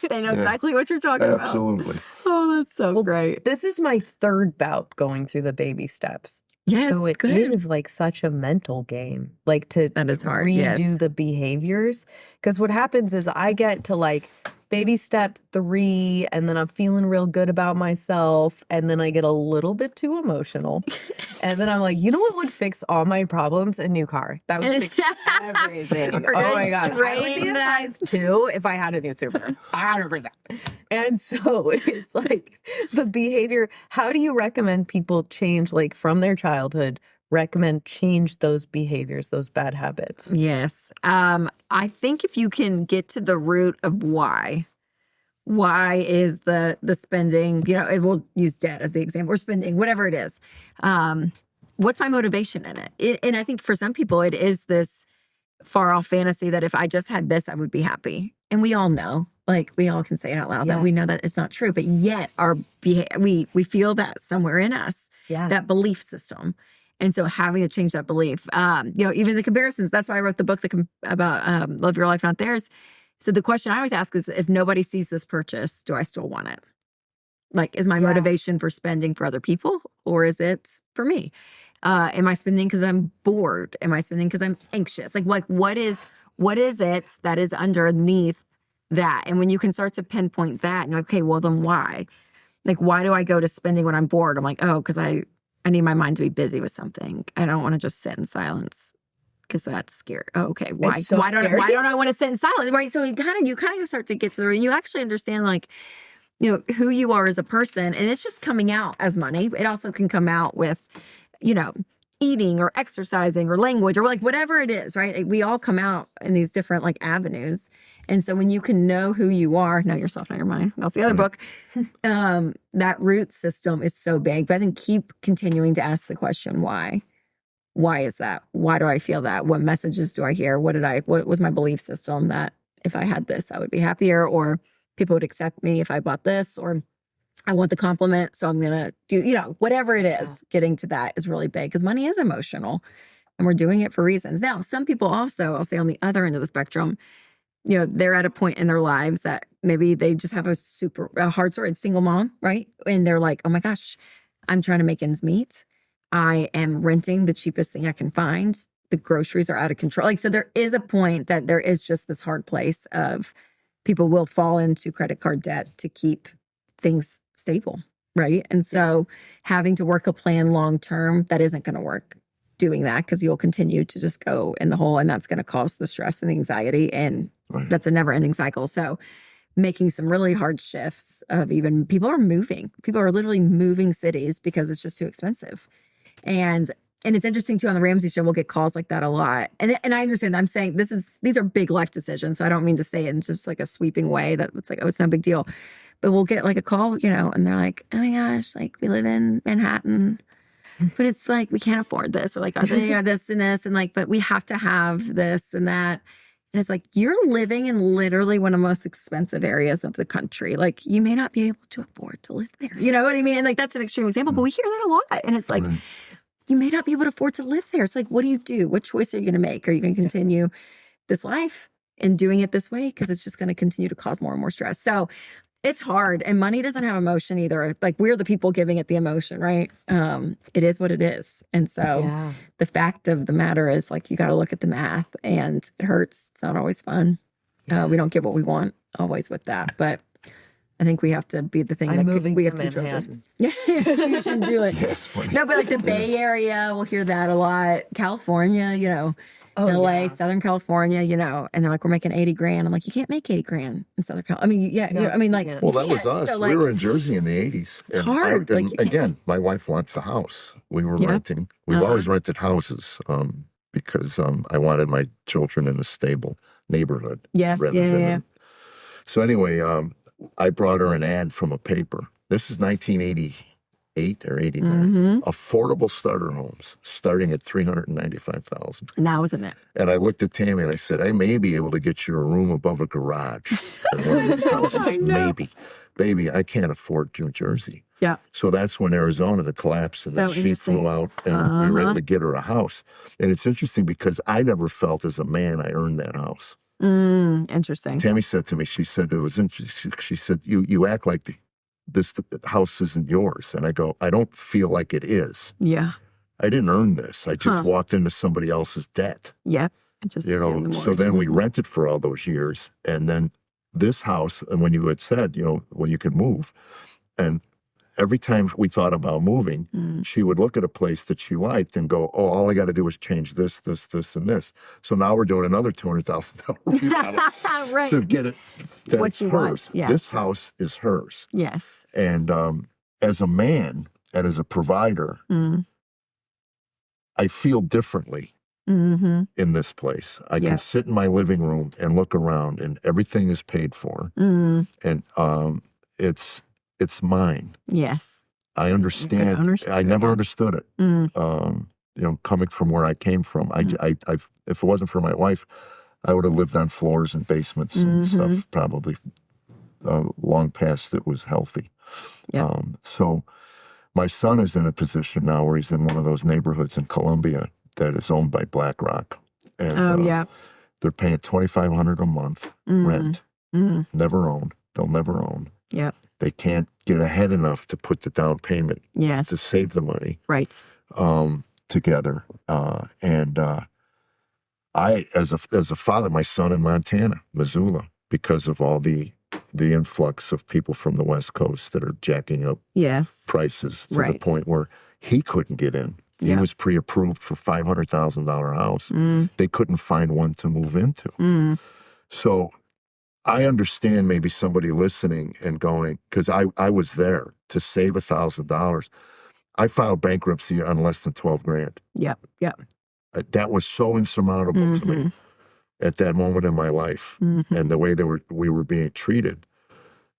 They know exactly what you're talking about. Absolutely. Oh, that's so great. This is my 3rd bout going through the baby steps. Yes, so it is like such a mental game, like to that is hard. Redo the behaviors. Because what happens is I get to like baby step 3, and then I'm feeling real good about myself, and then I get a little bit too emotional, and then I'm like, you know what would fix all my problems? A new car. That would fix everything. Oh my God, I would be a size 2 if I had a new Subaru. 100%. And so it's like the behavior. How do you recommend people change, like from their childhood? Recommend change those behaviors, those bad habits? Yes. I think if you can get to the root of why is the spending, we'll use debt as the example, or spending, whatever it is. What's my motivation in it? And I think for some people, it is this far off fantasy that if I just had this, I would be happy. And we all know, like we all can say it out loud that we know that it's not true, but yet we feel that somewhere in us, that belief system. And so having to change that belief, even the comparisons, that's why I wrote the book about Love Your Life, Not Theirs. So the question I always ask is, if nobody sees this purchase, do I still want it? Like, is my motivation for spending for other people, or is it for me? Am I spending because I'm bored? Am I spending because I'm anxious? Like what is it that is underneath that? And when you can start to pinpoint that, and okay, well then why? Like, why do I go to spending when I'm bored? I'm like, oh, because I need my mind to be busy with something. I don't want to just sit in silence because that's scary. Oh, okay. Why? So why scary. don't I want to sit in silence? Right. So you kind of start to get to the, and you actually understand like, you know, who you are as a person, and it's just coming out as money. It also can come out with, you know, eating or exercising or language or like whatever it is, right? Like, we all come out in these different like avenues. And so when you can know who you are, know yourself, know your mind. That's the other book. That root system is so big. But I think keep continuing to ask the question, why? Why is that? Why do I feel that? What messages do I hear? What was my belief system that if I had this, I would be happier, or people would accept me if I bought this, or I want the compliment, so I'm going to do, you know, whatever it is. Getting to that is really big because money is emotional and we're doing it for reasons. Now, some people also, I'll say on the other end of the spectrum, you know, they're at a point in their lives that maybe they just have a hard story, single mom, right? And they're like, oh my gosh, I'm trying to make ends meet. I am renting the cheapest thing I can find. The groceries are out of control. Like, so there is a point that there is just this hard place of people will fall into credit card debt to keep things stable, right? And so having to work a plan long term, that isn't going to work doing that because you'll continue to just go in the hole, and that's going to cause the stress and the anxiety, and that's a never ending cycle. So making some really hard shifts of even people are literally moving cities because it's just too expensive. And it's interesting too, on the Ramsey show, we'll get calls like that a lot. And I understand, I'm saying these are big life decisions. So I don't mean to say it in just like a sweeping way that it's like, oh, it's no big deal. But we'll get like a call, you know, and they're like, oh my gosh, like we live in Manhattan, but it's like, we can't afford this, or like, are they are this and this, and like, but we have to have this and that. And it's like, you're living in literally one of the most expensive areas of the country. Like, you may not be able to afford to live there. You know what I mean? And like, that's an extreme example, but we hear that a lot. And it's like, you may not be able to afford to live there. It's like, what do you do? What choice are you going to make? Are you going to continue this life and doing it this way? Because it's just going to continue to cause more and more stress. So it's hard. And money doesn't have emotion either. Like, we're the people giving it the emotion, right? It is what it is. And so the fact of the matter is, like, you got to look at the math, and it hurts. It's not always fun. We don't get what we want always with that. But I think we have to be the thing we have to trust. Yeah, you should do it. No, but like the Bay Area, we'll hear that a lot. California, you know. LA, Southern California, you know, and they're like, we're making 80 grand. I'm like, you can't make 80 grand in Southern California. I mean, you know, I mean, like, well, that was us. So, like, we were in Jersey in the 80s. It's hard. Again, my wife wants a house. We were renting. We've always rented houses because I wanted my children in a stable neighborhood. So anyway, I brought her an ad from a paper. This is 1988 or 89. Affordable starter homes starting at $395,000. And that wasn't it. And I looked at Tammy and I said, I may be able to get you a room above a garage in one of these houses. Maybe. Baby, I can't afford New Jersey. Yeah. So that's when Arizona, the collapse, and then she flew out, and we were able to get her a house. And it's interesting because I never felt as a man I earned that house. Interesting. Tammy said to me, she said, it was interesting. She said, you act like this house isn't yours. And I go, I don't feel like it is. Yeah. I didn't earn this. I just walked into somebody else's debt. Yeah. You know, so then we rented for all those years. And then this house, and when you had said, you know, well, you can move. And every time we thought about moving, she would look at a place that she liked and go, oh, all I got to do is change this, this, this, and this. So now we're doing another $200,000 remodel to get it. That's hers. Yeah. This house is hers. Yes. And as a man and as a provider, I feel differently in this place. I can sit in my living room and look around, and everything is paid for. And it's mine. Yes. I understand. I never understood it. You know, coming from where I came from, if it wasn't for my wife, I would have lived on floors and basements and stuff, probably long past it was healthy. Yeah. So my son is in a position now where he's in one of those neighborhoods in Columbia that is owned by BlackRock. And they're paying $2,500 a month rent. Never owned. They'll never own. Yeah. They can't get ahead enough to put the down payment to save the money. Right. together. I, as a father, my son in Montana, Missoula, because of all the influx of people from the West Coast that are jacking up prices to the point where he couldn't get in. He was pre-approved for $500,000 house. They couldn't find one to move into. So I understand maybe somebody listening and going, because I was there to save $1,000. I filed bankruptcy on less than 12 grand. Yep. That was so insurmountable to me at that moment in my life and the way we were being treated.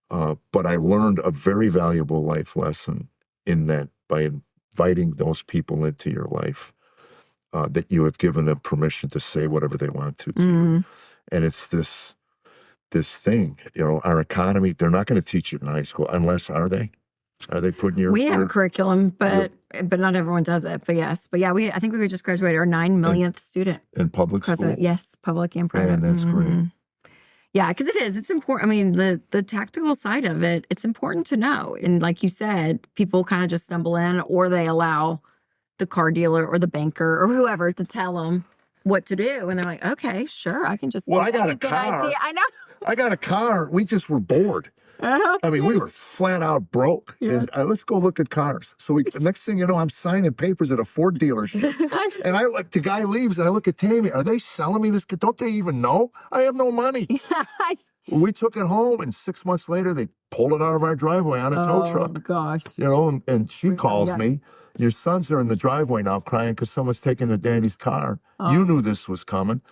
But I learned a very valuable life lesson in that by inviting those people into your life, that you have given them permission to say whatever they want to you. And it's this thing, our economy, they're not going to teach it in high school unless, are they putting your... We have a curriculum, but not everyone does it. But yes. But yeah, I think we just graduated our 9 millionth student. In public school? Yes, public and private. And that's great. Yeah, because it's important. I mean, the tactical side of it, it's important to know. And like you said, people kind of just stumble in, or they allow the car dealer or the banker or whoever to tell them what to do. And they're like, okay, sure, I can just... Well, I got a car. Idea. I know. I got a car. We just were bored. I mean, we were flat out broke. Yes. And let's go look at cars. So the next thing you know, I'm signing papers at a Ford dealership. And the guy leaves and I look at Tammy. Are they selling me this? Don't they even know? I have no money. We took it home, and 6 months later, they pulled it out of our driveway on a tow truck. Oh, gosh. And she calls me. Your sons are in the driveway now crying because someone's taking their daddy's car. You knew this was coming.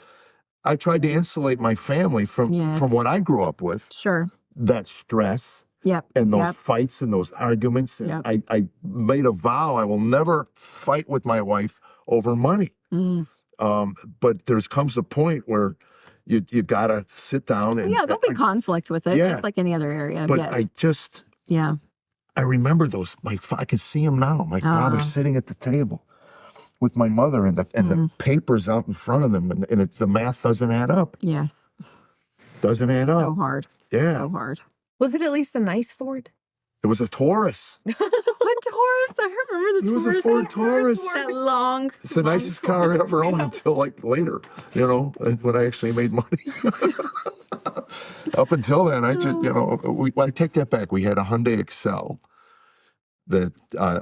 I tried to insulate my family from what I grew up with. Sure. That stress. And those fights and those arguments. And I made a vow I will never fight with my wife over money. But there comes a point where you got to sit down and... there'll be conflict with it, just like any other area. But I just... I remember those. I can see him now. My father sitting at the table with my mother and the papers out in front of them, and the math doesn't add up. Yes. Doesn't add up. So hard. Yeah. So hard. Was it at least a nice Ford? It was a Taurus. A Taurus? I remember the Taurus. It was a Ford Taurus. That long. It's the nicest car I ever owned until later, when I actually made money. Up until then, I just, I take that back. We had a Hyundai Excel that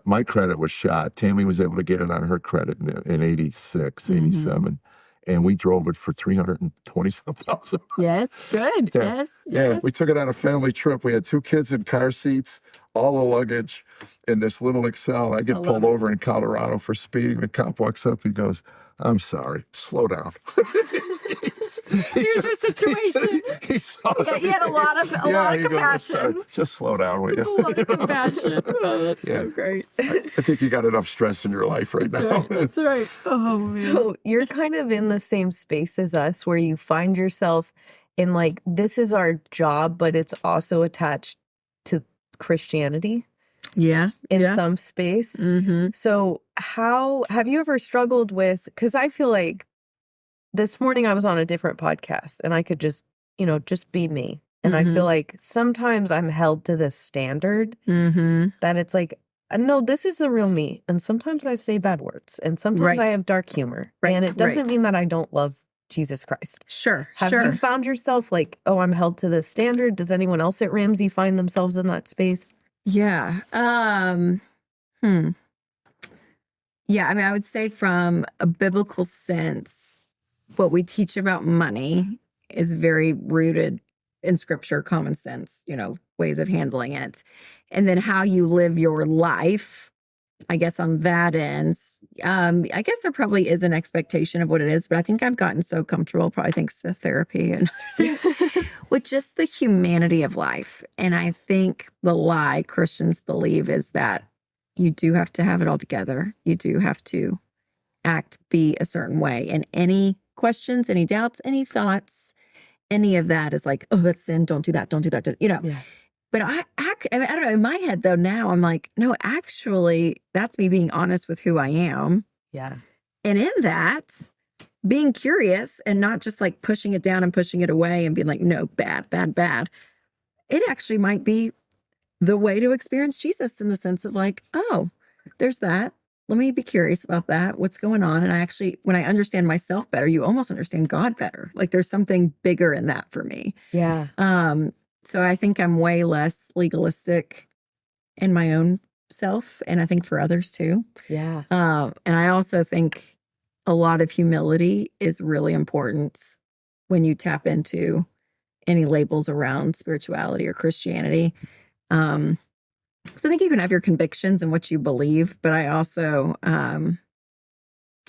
my credit was shot. Tammy was able to get it on her credit in 86, 87. And we drove it for $320,000. Yes, good. Yes. We took it on a family trip. We had 2 kids in car seats, all the luggage in this little Excel. I get pulled over in Colorado for speeding. The cop walks up. He goes, "I'm sorry. Slow down." Here's your situation. He had a lot of compassion. Goes, just slow down, will you? A lot of compassion. Oh, that's so great. I think you got enough stress in your life right now. Right. That's right. Oh, man. So you're kind of in the same space as us, where you find yourself in this is our job, but it's also attached to Christianity. Yeah. In some space. So how have you ever struggled with, because I feel like this morning I was on a different podcast and I could just be me. And I feel like sometimes I'm held to this standard that it's like, no, this is the real me. And sometimes I say bad words and sometimes I have dark humor. And it doesn't mean that I don't love Jesus Christ. Sure. Have you found yourself like, oh, I'm held to this standard? Does anyone else at Ramsey find themselves in that space? Yeah. Yeah, I mean, I would say from a biblical sense, what we teach about money is very rooted in scripture, common sense, ways of handling it. And then how you live your life, I guess on that end, I guess there probably is an expectation of what it is, but I think I've gotten so comfortable, probably thanks to therapy and with just the humanity of life. And I think the lie Christians believe is that you do have to have it all together. You do have to be a certain way. And any questions, any doubts, any thoughts, any of that is like, oh, that's sin. Don't do that. Don't do that. Yeah. But I don't know, in my head though, now I'm like, no, actually, that's me being honest with who I am. Yeah. And in that, being curious and not just like pushing it down and pushing it away and being like, no, bad, bad, bad. It actually might be the way to experience Jesus in the sense of like, oh, there's that. let me be curious about that. What's going on? And I actually, when I understand myself better, you almost understand God better. Like there's something bigger in that for me. Yeah. So I think I'm way less legalistic in my own self, and I think for others too. Yeah. And I also think a lot of humility is really important when you tap into any labels around spirituality or Christianity. So I think you can have your convictions and what you believe, but I also, I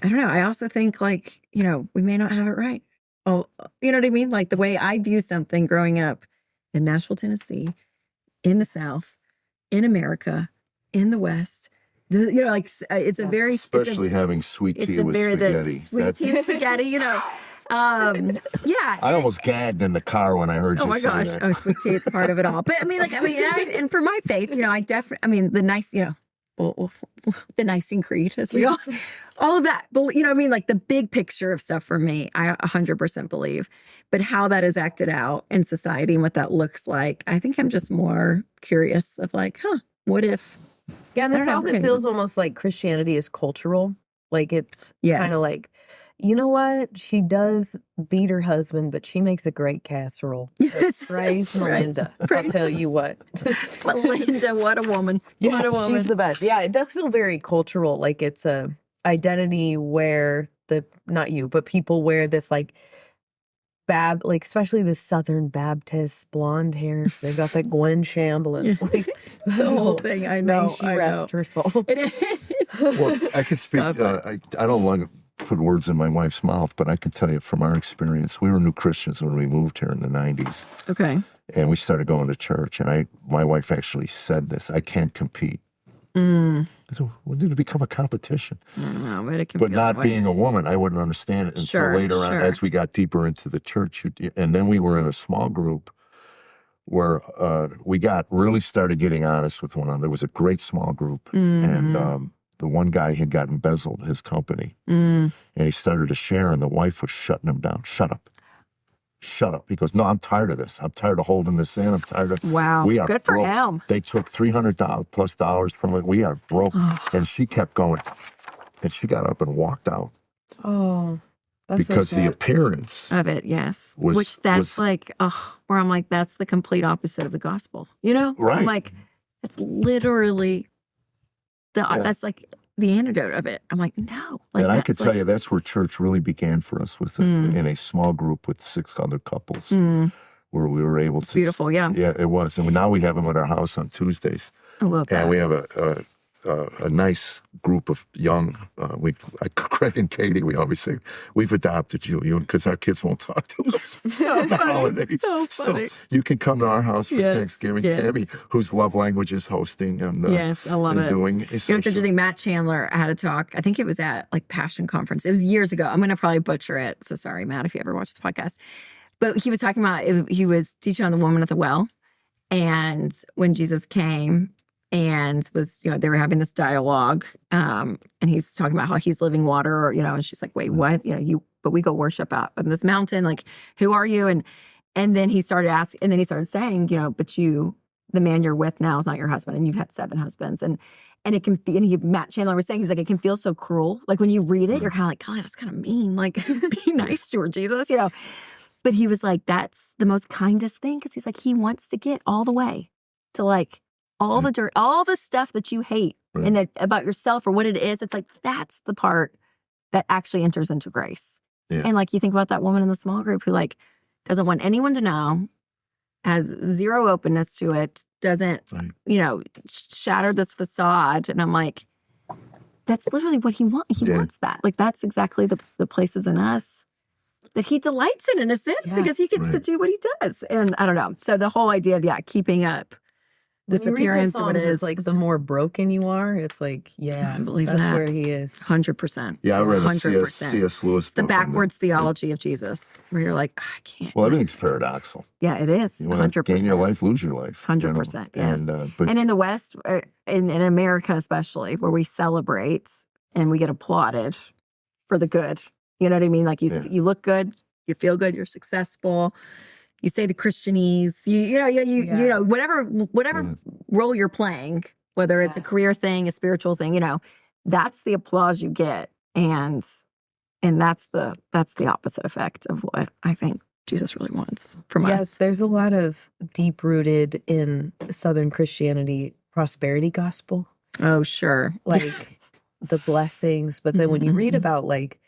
don't know. I also think like, we may not have it right. Oh, you know what I mean? Like the way I view something growing up in Nashville, Tennessee, in the South, in America, in the West, like it's a very, especially having sweet tea with spaghetti. Sweet tea and spaghetti, yeah. I almost gagged in the car when I heard you say that. Oh my gosh. Oh, sweet tea, it's a part of it all. But and for my faith, I definitely, the nice, the Nicene Creed, as we all of that. But like the big picture of stuff for me, I 100% believe. But how that is acted out in society and what that looks like, I think I'm just more curious of like, what if? Yeah, in the South, it feels almost like Christianity is cultural. Like it's kind of like, you know what? She does beat her husband, but she makes a great casserole. So praise Melinda. I'll tell you what. Melinda, what a woman. Yeah, what a woman. She's the best. Yeah, it does feel very cultural. Like it's a identity where not you, but people wear this like especially the Southern Baptists, blonde hair. They've got that Gwen Shamblin. Like, the whole thing. I know. May she rest her soul. It is. Well, I could speak. I don't want to put words in my wife's mouth, but I can tell you from our experience, we were new Christians when we moved here in the 90s. Okay. And we started going to church. And my wife actually said this, I can't compete. So when did it become a competition? I don't know, but it can But not being a woman, I wouldn't understand it until later on as we got deeper into the church. And then we were in a small group where we really started getting honest with one another. There was a great small group. And the one guy had got embezzled his company. And he started to share, and the wife was shutting him down. Shut up. Shut up. He goes, no, I'm tired of this. I'm tired of holding this in. I'm tired of Wow. We are good for broke. him. They took $300+ from it. We are broke. And she kept going. And she got up and walked out. Oh, that's because so sad. the appearance of it, yes. Which that's like, where I'm like, that's the complete opposite of the gospel. Right. I'm like, that's literally that's like the antidote of it. I'm like, no. Like, and I could tell you that's where church really began for us in a small group with 6 other couples where we were able to. Beautiful, yeah. Yeah, it was. And now we have them at our house on Tuesdays. I love that. And we have a nice group of young, Craig and Katie, we always say, we've adopted you because our kids won't talk to us. So funny. So funny. So you can come to our house for Thanksgiving. Yes. Tammy, whose Love Language is hosting. And, yes, I love it. It's interesting. Matt Chandler had a talk. I think it was at like Passion Conference. It was years ago. I'm going to probably butcher it. So sorry, Matt, if you ever watch this podcast. But he was talking about, he was teaching on the woman at the well. And when Jesus came, and was, they were having this dialogue, and he's talking about how he's living water, and she's like, wait, what? But we go worship out on this mountain, like, who are you? And then he started asking, and then he started saying, but the man you're with now is not your husband, and you've had 7 husbands. And it can be, and Matt Chandler was saying, he was like, it can feel so cruel. Like when you read it, you're kind of like, God, that's kind of mean. Like, be nice to her, Jesus, But he was like, that's the most kindest thing, because he's like, he wants to get all the way to like, all the dirt, all the stuff that you hate and that about yourself or what it is. It's like, that's the part that actually enters into grace. Yeah. And like, you think about that woman in the small group who like doesn't want anyone to know, has zero openness to it, doesn't, shatter this facade. And I'm like, that's literally what he wants. He wants that. Like, that's exactly the places in us that he delights in a sense, because he gets to do what he does. And I don't know. So the whole idea of, keeping up this appearance of what it is, like the more broken you are, it's like, I believe that's where he is. 100%. Yeah, I read C.S. Lewis. The backwards theology of Jesus, where you're like, I can't. Well, everything's paradoxal. Yeah, it is. 100%. Gain your life, lose your life. 100%. Yes. And in the West, in America especially, where we celebrate and we get applauded for the good. You know what I mean? Like you look good, you feel good, you're successful. You say the Christianese, whatever role you're playing, whether it's a career thing, a spiritual thing, that's the applause you get. And that's the opposite effect of what I think Jesus really wants from us. Yes, there's a lot of deep-rooted in Southern Christianity prosperity gospel. Oh, sure. Like the blessings. But then when you read about like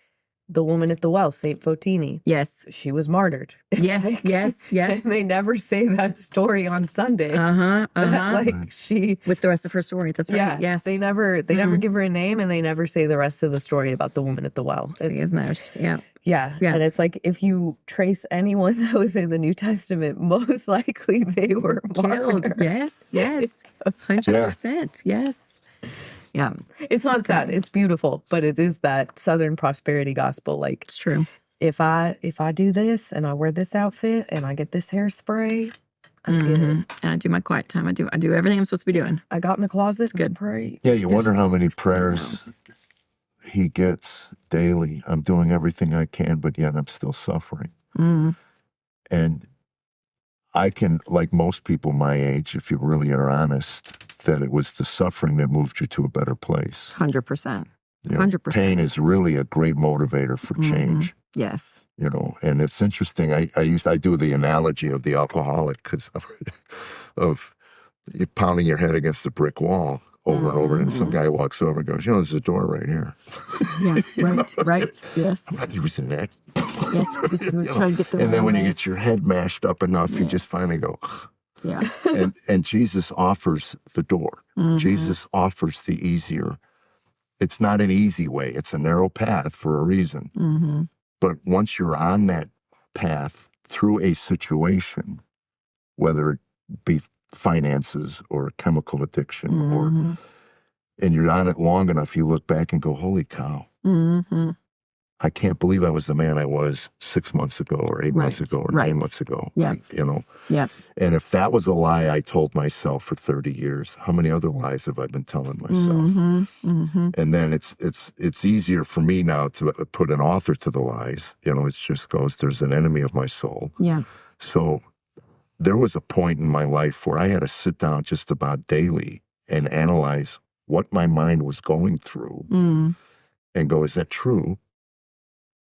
the woman at the well, Saint Fotini. Yes. She was martyred. It's Yes, like, yes. And they never say that story on Sunday. Like she with the rest of her story. That's right. Yeah, Yes. They never give her a name, and they never say the rest of the story about the woman at the well. See, isn't that interesting? Yeah. Yeah. And it's like if you trace anyone that was in the New Testament, most likely they were Killed. martyred. Yes. 100%. Yes. Yeah. It's not sad. It's beautiful, but it is that Southern prosperity gospel. Like It's true. if I do this and I wear this outfit and I get this hairspray, I'm good. And I do my quiet time. I do everything I'm supposed to be doing. I got in the closet. It's good. Pray. Yeah, you wonder how many prayers he gets daily. I'm doing everything I can, but yet I'm still suffering. And I can, like most people my age, if you really are honest, that it was the suffering that moved you to a better place. 100%. You know, 100%. pain is really a great motivator for change. Yes. You know, and it's interesting. I do the analogy of the alcoholic because of you pounding your head against a brick wall over and over, and some guy walks over and goes, "You know, there's a door right here." Yeah. Right. Yes. I'm not using that. Yes. We're trying to get the And then when you way. get your head mashed up enough, you just finally go. Yeah. And Jesus offers the door. Jesus offers the easier. It's not an easy way. It's a narrow path for a reason. But once you're on that path through a situation, whether it be finances or chemical addiction, and you're on it long enough, you look back and go, "Holy cow. I can't believe I was the man I was 6 months ago or 8 months ago or 9 months ago." Yeah. You know? Yeah. And if that was a lie I told myself for 30 years, how many other lies have I been telling myself? And then it's easier for me now to put an author to the lies. You know, it just goes, there's an enemy of my soul. Yeah. So there was a point in my life where I had to sit down just about daily and analyze what my mind was going through and go, is that true?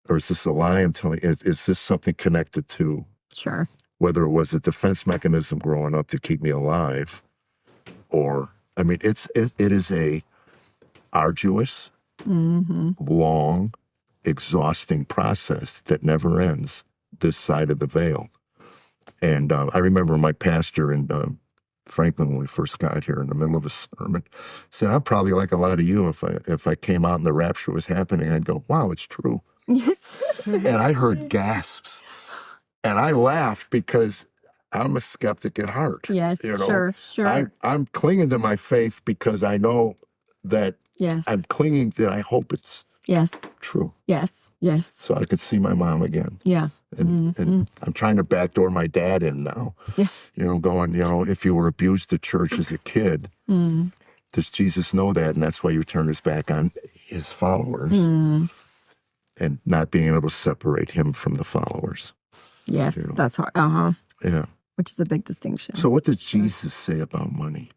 Or is this a lie I'm telling you? Is this something connected to Sure. whether it was a defense mechanism growing up to keep me alive, or, I mean, it is a arduous, long, exhausting process that never ends this side of the veil. And I remember my pastor in Franklin, when we first got here, in the middle of a sermon, said, "I'm probably like a lot of you. If I came out and the rapture was happening, I'd go, wow, it's true." Yes. And I heard gasps. And I laughed because I'm a skeptic at heart. Yes. You know? Sure. I'm clinging to my faith because I know that Yes. I'm clinging that I hope it's Yes. true. Yes. So I could see my mom again. Yeah. And I'm trying to backdoor my dad in now. Yeah. You know, going, you know, if you were abused at church as a kid, does Jesus know that? And that's why you turn his back on his followers and not being able to separate him from the followers. Yes. You know? That's hard. Yeah. Which is a big distinction. So what did Jesus say about money?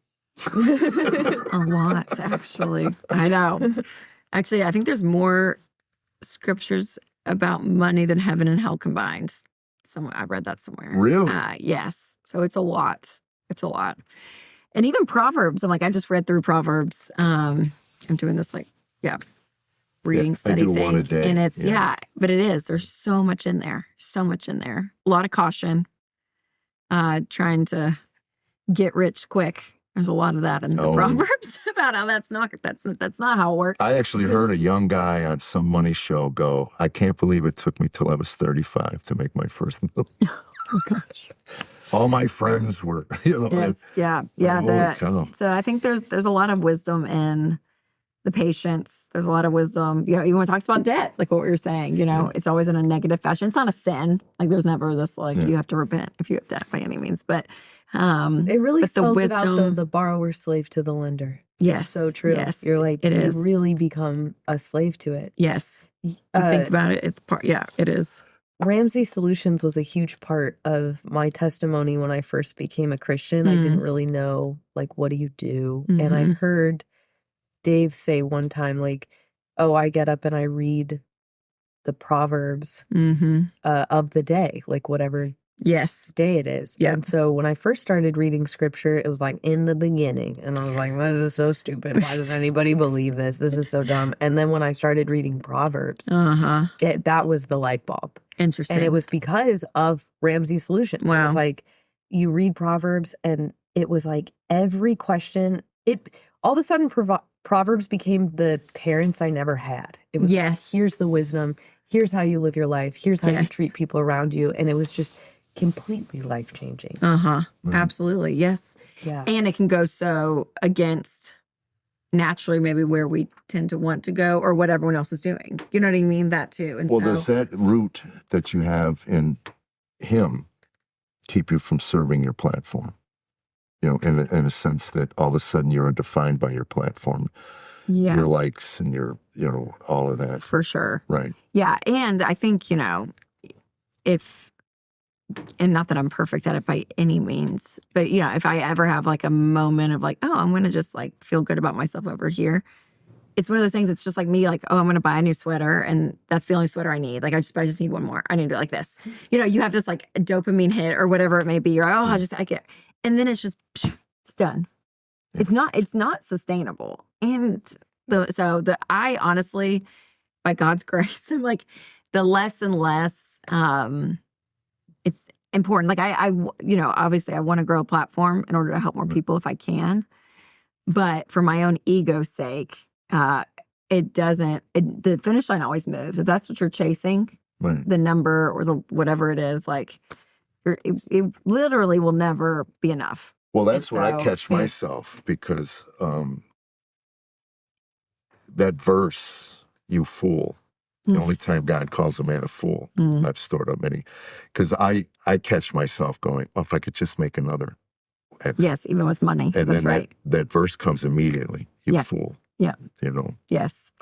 A lot, actually. I know. Actually, I think there's more scriptures about money than heaven and hell combined. Somewhere I read that somewhere. Really? Yes. So it's a lot. It's a lot. And even Proverbs. I'm like, I just read through Proverbs. I'm doing this reading study I do thing. one a day. And it's but it is. There's so much in there. So much in there. A lot of caution. Trying to get rich quick. There's a lot of that in the Proverbs about how that's not how it works. I actually heard a young guy on some money show go, "I can't believe it took me till I was 35 to make my first move." Oh gosh. All my friends were, you know. Yes. Holy cow. So I think there's a lot of wisdom in the patience. There's a lot of wisdom. You know, even when it talks about debt, like what we were saying, you know, it's always in a negative fashion. It's not a sin. Like there's never this you have to repent if you have debt by any means. But it really spells it out, though, wisdom, the borrower slave to the lender. yes, It's so true. Yes, You're like, it you is. really become a slave to it. Yes, you think about it. It's part. Yeah, it is. Ramsey Solutions was a huge part of my testimony when I first became a Christian. I didn't really know, like, what do you do? And I heard Dave say one time, like, oh, I get up and I read the Proverbs of the day, like whatever day it is. Yeah. And so when I first started reading scripture, it was like in the beginning. And I was like, this is so stupid. Why does anybody believe this? This is so dumb. And then when I started reading Proverbs, that was the light bulb. Interesting. And it was because of Ramsey Solutions. Wow. It was like, you read Proverbs and it was like every question, all of a sudden Proverbs became the parents I never had. It was like, here's the wisdom. Here's how you live your life. Here's how you treat people around you. And it was just completely life-changing. Absolutely. Yes. Yeah. And it can go so against naturally maybe where we tend to want to go or what everyone else is doing. You know what I mean? That too. And well, does that root that you have in him keep you from serving your platform? You know, in a sense that all of a sudden you're defined by your platform. Yeah. Your likes and your, you know, all of that. For sure. Right. Yeah. And I think, you know, and not that I'm perfect at it by any means, but, you know, if I ever have like a moment of like, oh, I'm going to just like feel good about myself over here. It's one of those things, it's just like me, like, oh, I'm going to buy a new sweater and that's the only sweater I need. Like, I just need one more. I need to do it like this. You know, you have this like dopamine hit or whatever it may be. You're like, oh, and then it's just, it's done. Yeah. It's not sustainable. And I honestly, by God's grace, I'm like, the less and less, it's important. Like I, you know, obviously I want to grow a platform in order to help more people if I can, but for my own ego's sake, the finish line always moves. If that's what you're chasing, the number or the whatever it is, like it literally will never be enough. Well, that's when I catch myself because that verse, you fool, the only time God calls a man a fool, I've stored up many, because I catch myself going, oh, if I could just make another X. Yes, even with money. And that's then right. that verse comes immediately, you fool. Yeah. You know? Yes.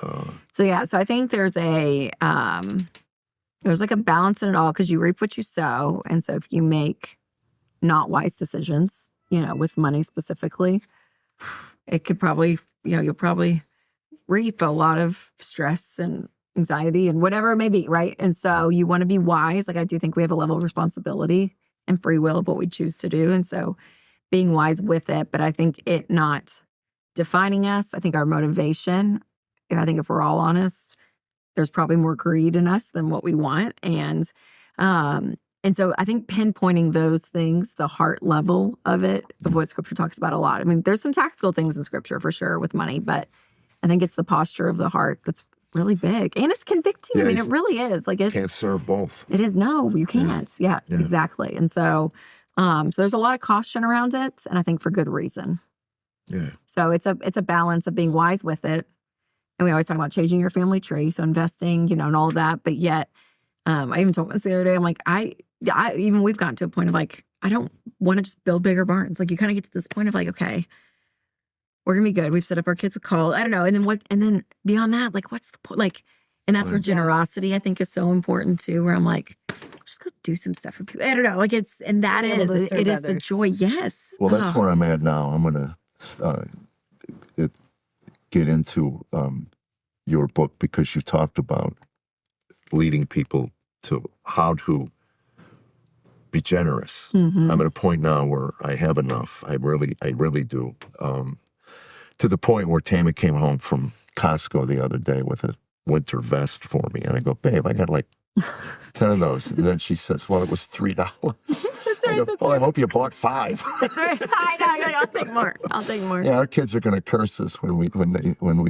So I think there's like a balance in it all because you reap what you sow. And so if you make not wise decisions, you know, with money specifically, it could probably, you know, you'll probably reap a lot of stress and anxiety and whatever it may be, right? And so you want to be wise. Like I do think we have a level of responsibility and free will of what we choose to do. And so being wise with it, but I think it not defining us. I think our motivation, I think if we're all honest, there's probably more greed in us than what we want. And so I think pinpointing those things, the heart level of it, of what scripture talks about a lot. I mean, there's some tactical things in scripture for sure with money, but I think it's the posture of the heart that's really big. And it's convicting. Yeah, I mean, it really is. Like it's... Can't serve both. It is. No, you can't. Yeah, exactly. And so there's a lot of caution around it, and I think for good reason. Yeah. So it's a balance of being wise with it. And we always talk about changing your family tree, so investing, you know, and all of that. But yet, I even told myself the other day, I'm like, even we've gotten to a point of like, I don't want to just build bigger barns. Like you kind of get to this point of like, okay, we're gonna be good. We've set up our kids with college. I don't know. And then what? And then beyond that, like, what's the point? Like, and that's where generosity I think is so important too. Where I'm like, just go do some stuff for people. I don't know. Like it is the joy. Yes. Well, that's where I'm at now. I'm gonna get into your book because you talked about leading people to how to be generous. I'm at a point now where I have enough. I really do. To the point where Tammy came home from Costco the other day with a winter vest for me. And I go, babe, I got like 10 of those. And then she says, well, it was $3. That's right. I hope you bought 5. That's right. I know. I'll take more. Yeah, our kids are going to curse us when we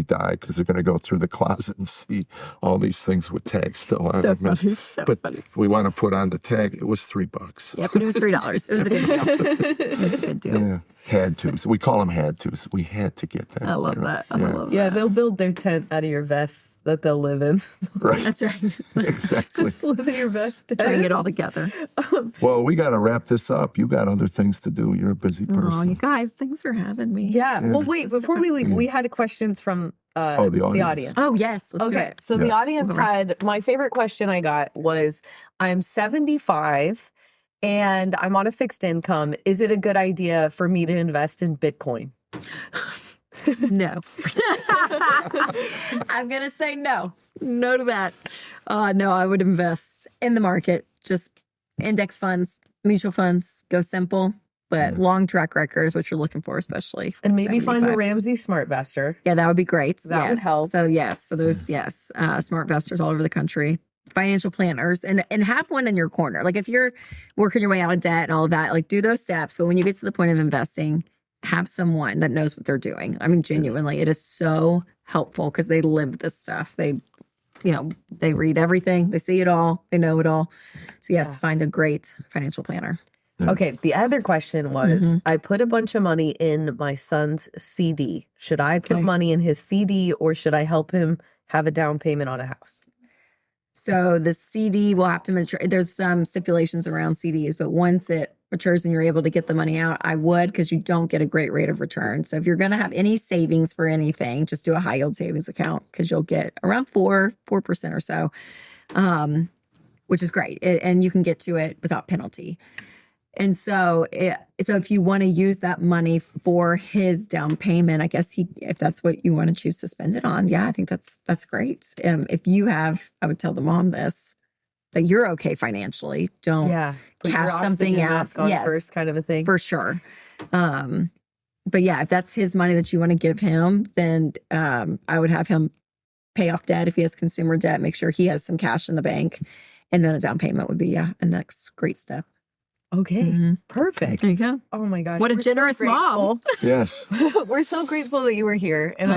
die because they're going to go through the closet and see all these things with tags still on them. So funny. We want to put on the tag. It was $3. Yeah, but it was $3. It was a good deal. It was a good deal. Yeah. Had tos. We call them had tos. We had to get that. I love that. I love that. Yeah, they'll build their tent out of your vests that they'll live in. Right. That's right. Exactly. Just live in your vest. Bring it all together. Well, we got to wrap this up. You got other things to do. You're a busy person. Oh, you guys, thanks for having me. Yeah. Well, wait, before we leave, we had questions from the audience. Oh, yes. Let's do it. So the audience had, my favorite question I got was, I'm 75 and I'm on a fixed income. Is it a good idea for me to invest in Bitcoin? No. I'm going to say no. No to that. No, I would invest in the market. Just index funds, mutual funds, go simple, but long track record is what you're looking for, especially. And maybe 75. find a Ramsey SmartVestor. Yeah, that would be great. That would help. So there's smart investors all over the country, financial planners, and have one in your corner. Like if you're working your way out of debt and all of that, like do those steps. But when you get to the point of investing, have someone that knows what they're doing. I mean, genuinely, it is so helpful because they live this stuff. They read everything, they see it all, they know it all. So yes, find a great financial planner. Okay, the other question was, I put a bunch of money in my son's CD. Should I put money in his CD or should I help him have a down payment on a house? So the CD will have to mature. There's some stipulations around CDs, but once it matures and you're able to get the money out, I would, because you don't get a great rate of return. So if you're going to have any savings for anything, just do a high yield savings account because you'll get around 4% or so, which is great. And you can get to it without penalty. And so if you want to use that money for his down payment, I guess if that's what you want to choose to spend it on, I think that's great. If you have, I would tell the mom this, that you're okay financially. Don't cash something out first, kind of a thing. For sure. But if that's his money that you want to give him, then I would have him pay off debt if he has consumer debt, make sure he has some cash in the bank, and then a down payment would be a next great step. Okay, perfect. There you go. Oh my gosh. What a generous mom. Yes. We're so grateful that you were here. And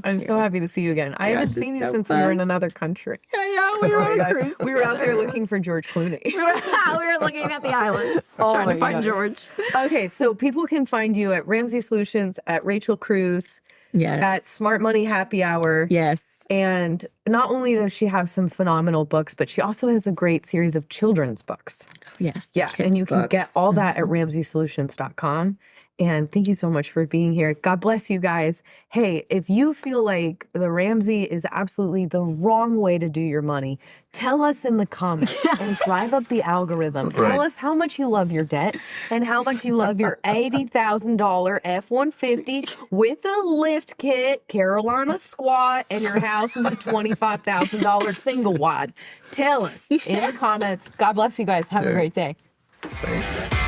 I'm so happy to see you again. I haven't seen you since we were in another country. Yeah, we were on a cruise. We were out there looking for George Clooney. we were looking at the islands, trying to find George. Okay, so people can find you at Ramsey Solutions, at Rachel Cruze, at Smart Money Happy Hour. Yes. And not only does she have some phenomenal books, but she also has a great series of children's books. Yes. Yeah. And you can get all that at RamseySolutions.com. And thank you so much for being here. God bless you guys. Hey, if you feel like the Ramsey is absolutely the wrong way to do your money, tell us in the comments and drive up the algorithm. Right. Tell us how much you love your debt and how much you love your $80,000 F-150 with a lift kit, Carolina squat, and your house is a $25,000 single wide. Tell us in the comments. God bless you guys. Have a great day. Thank you.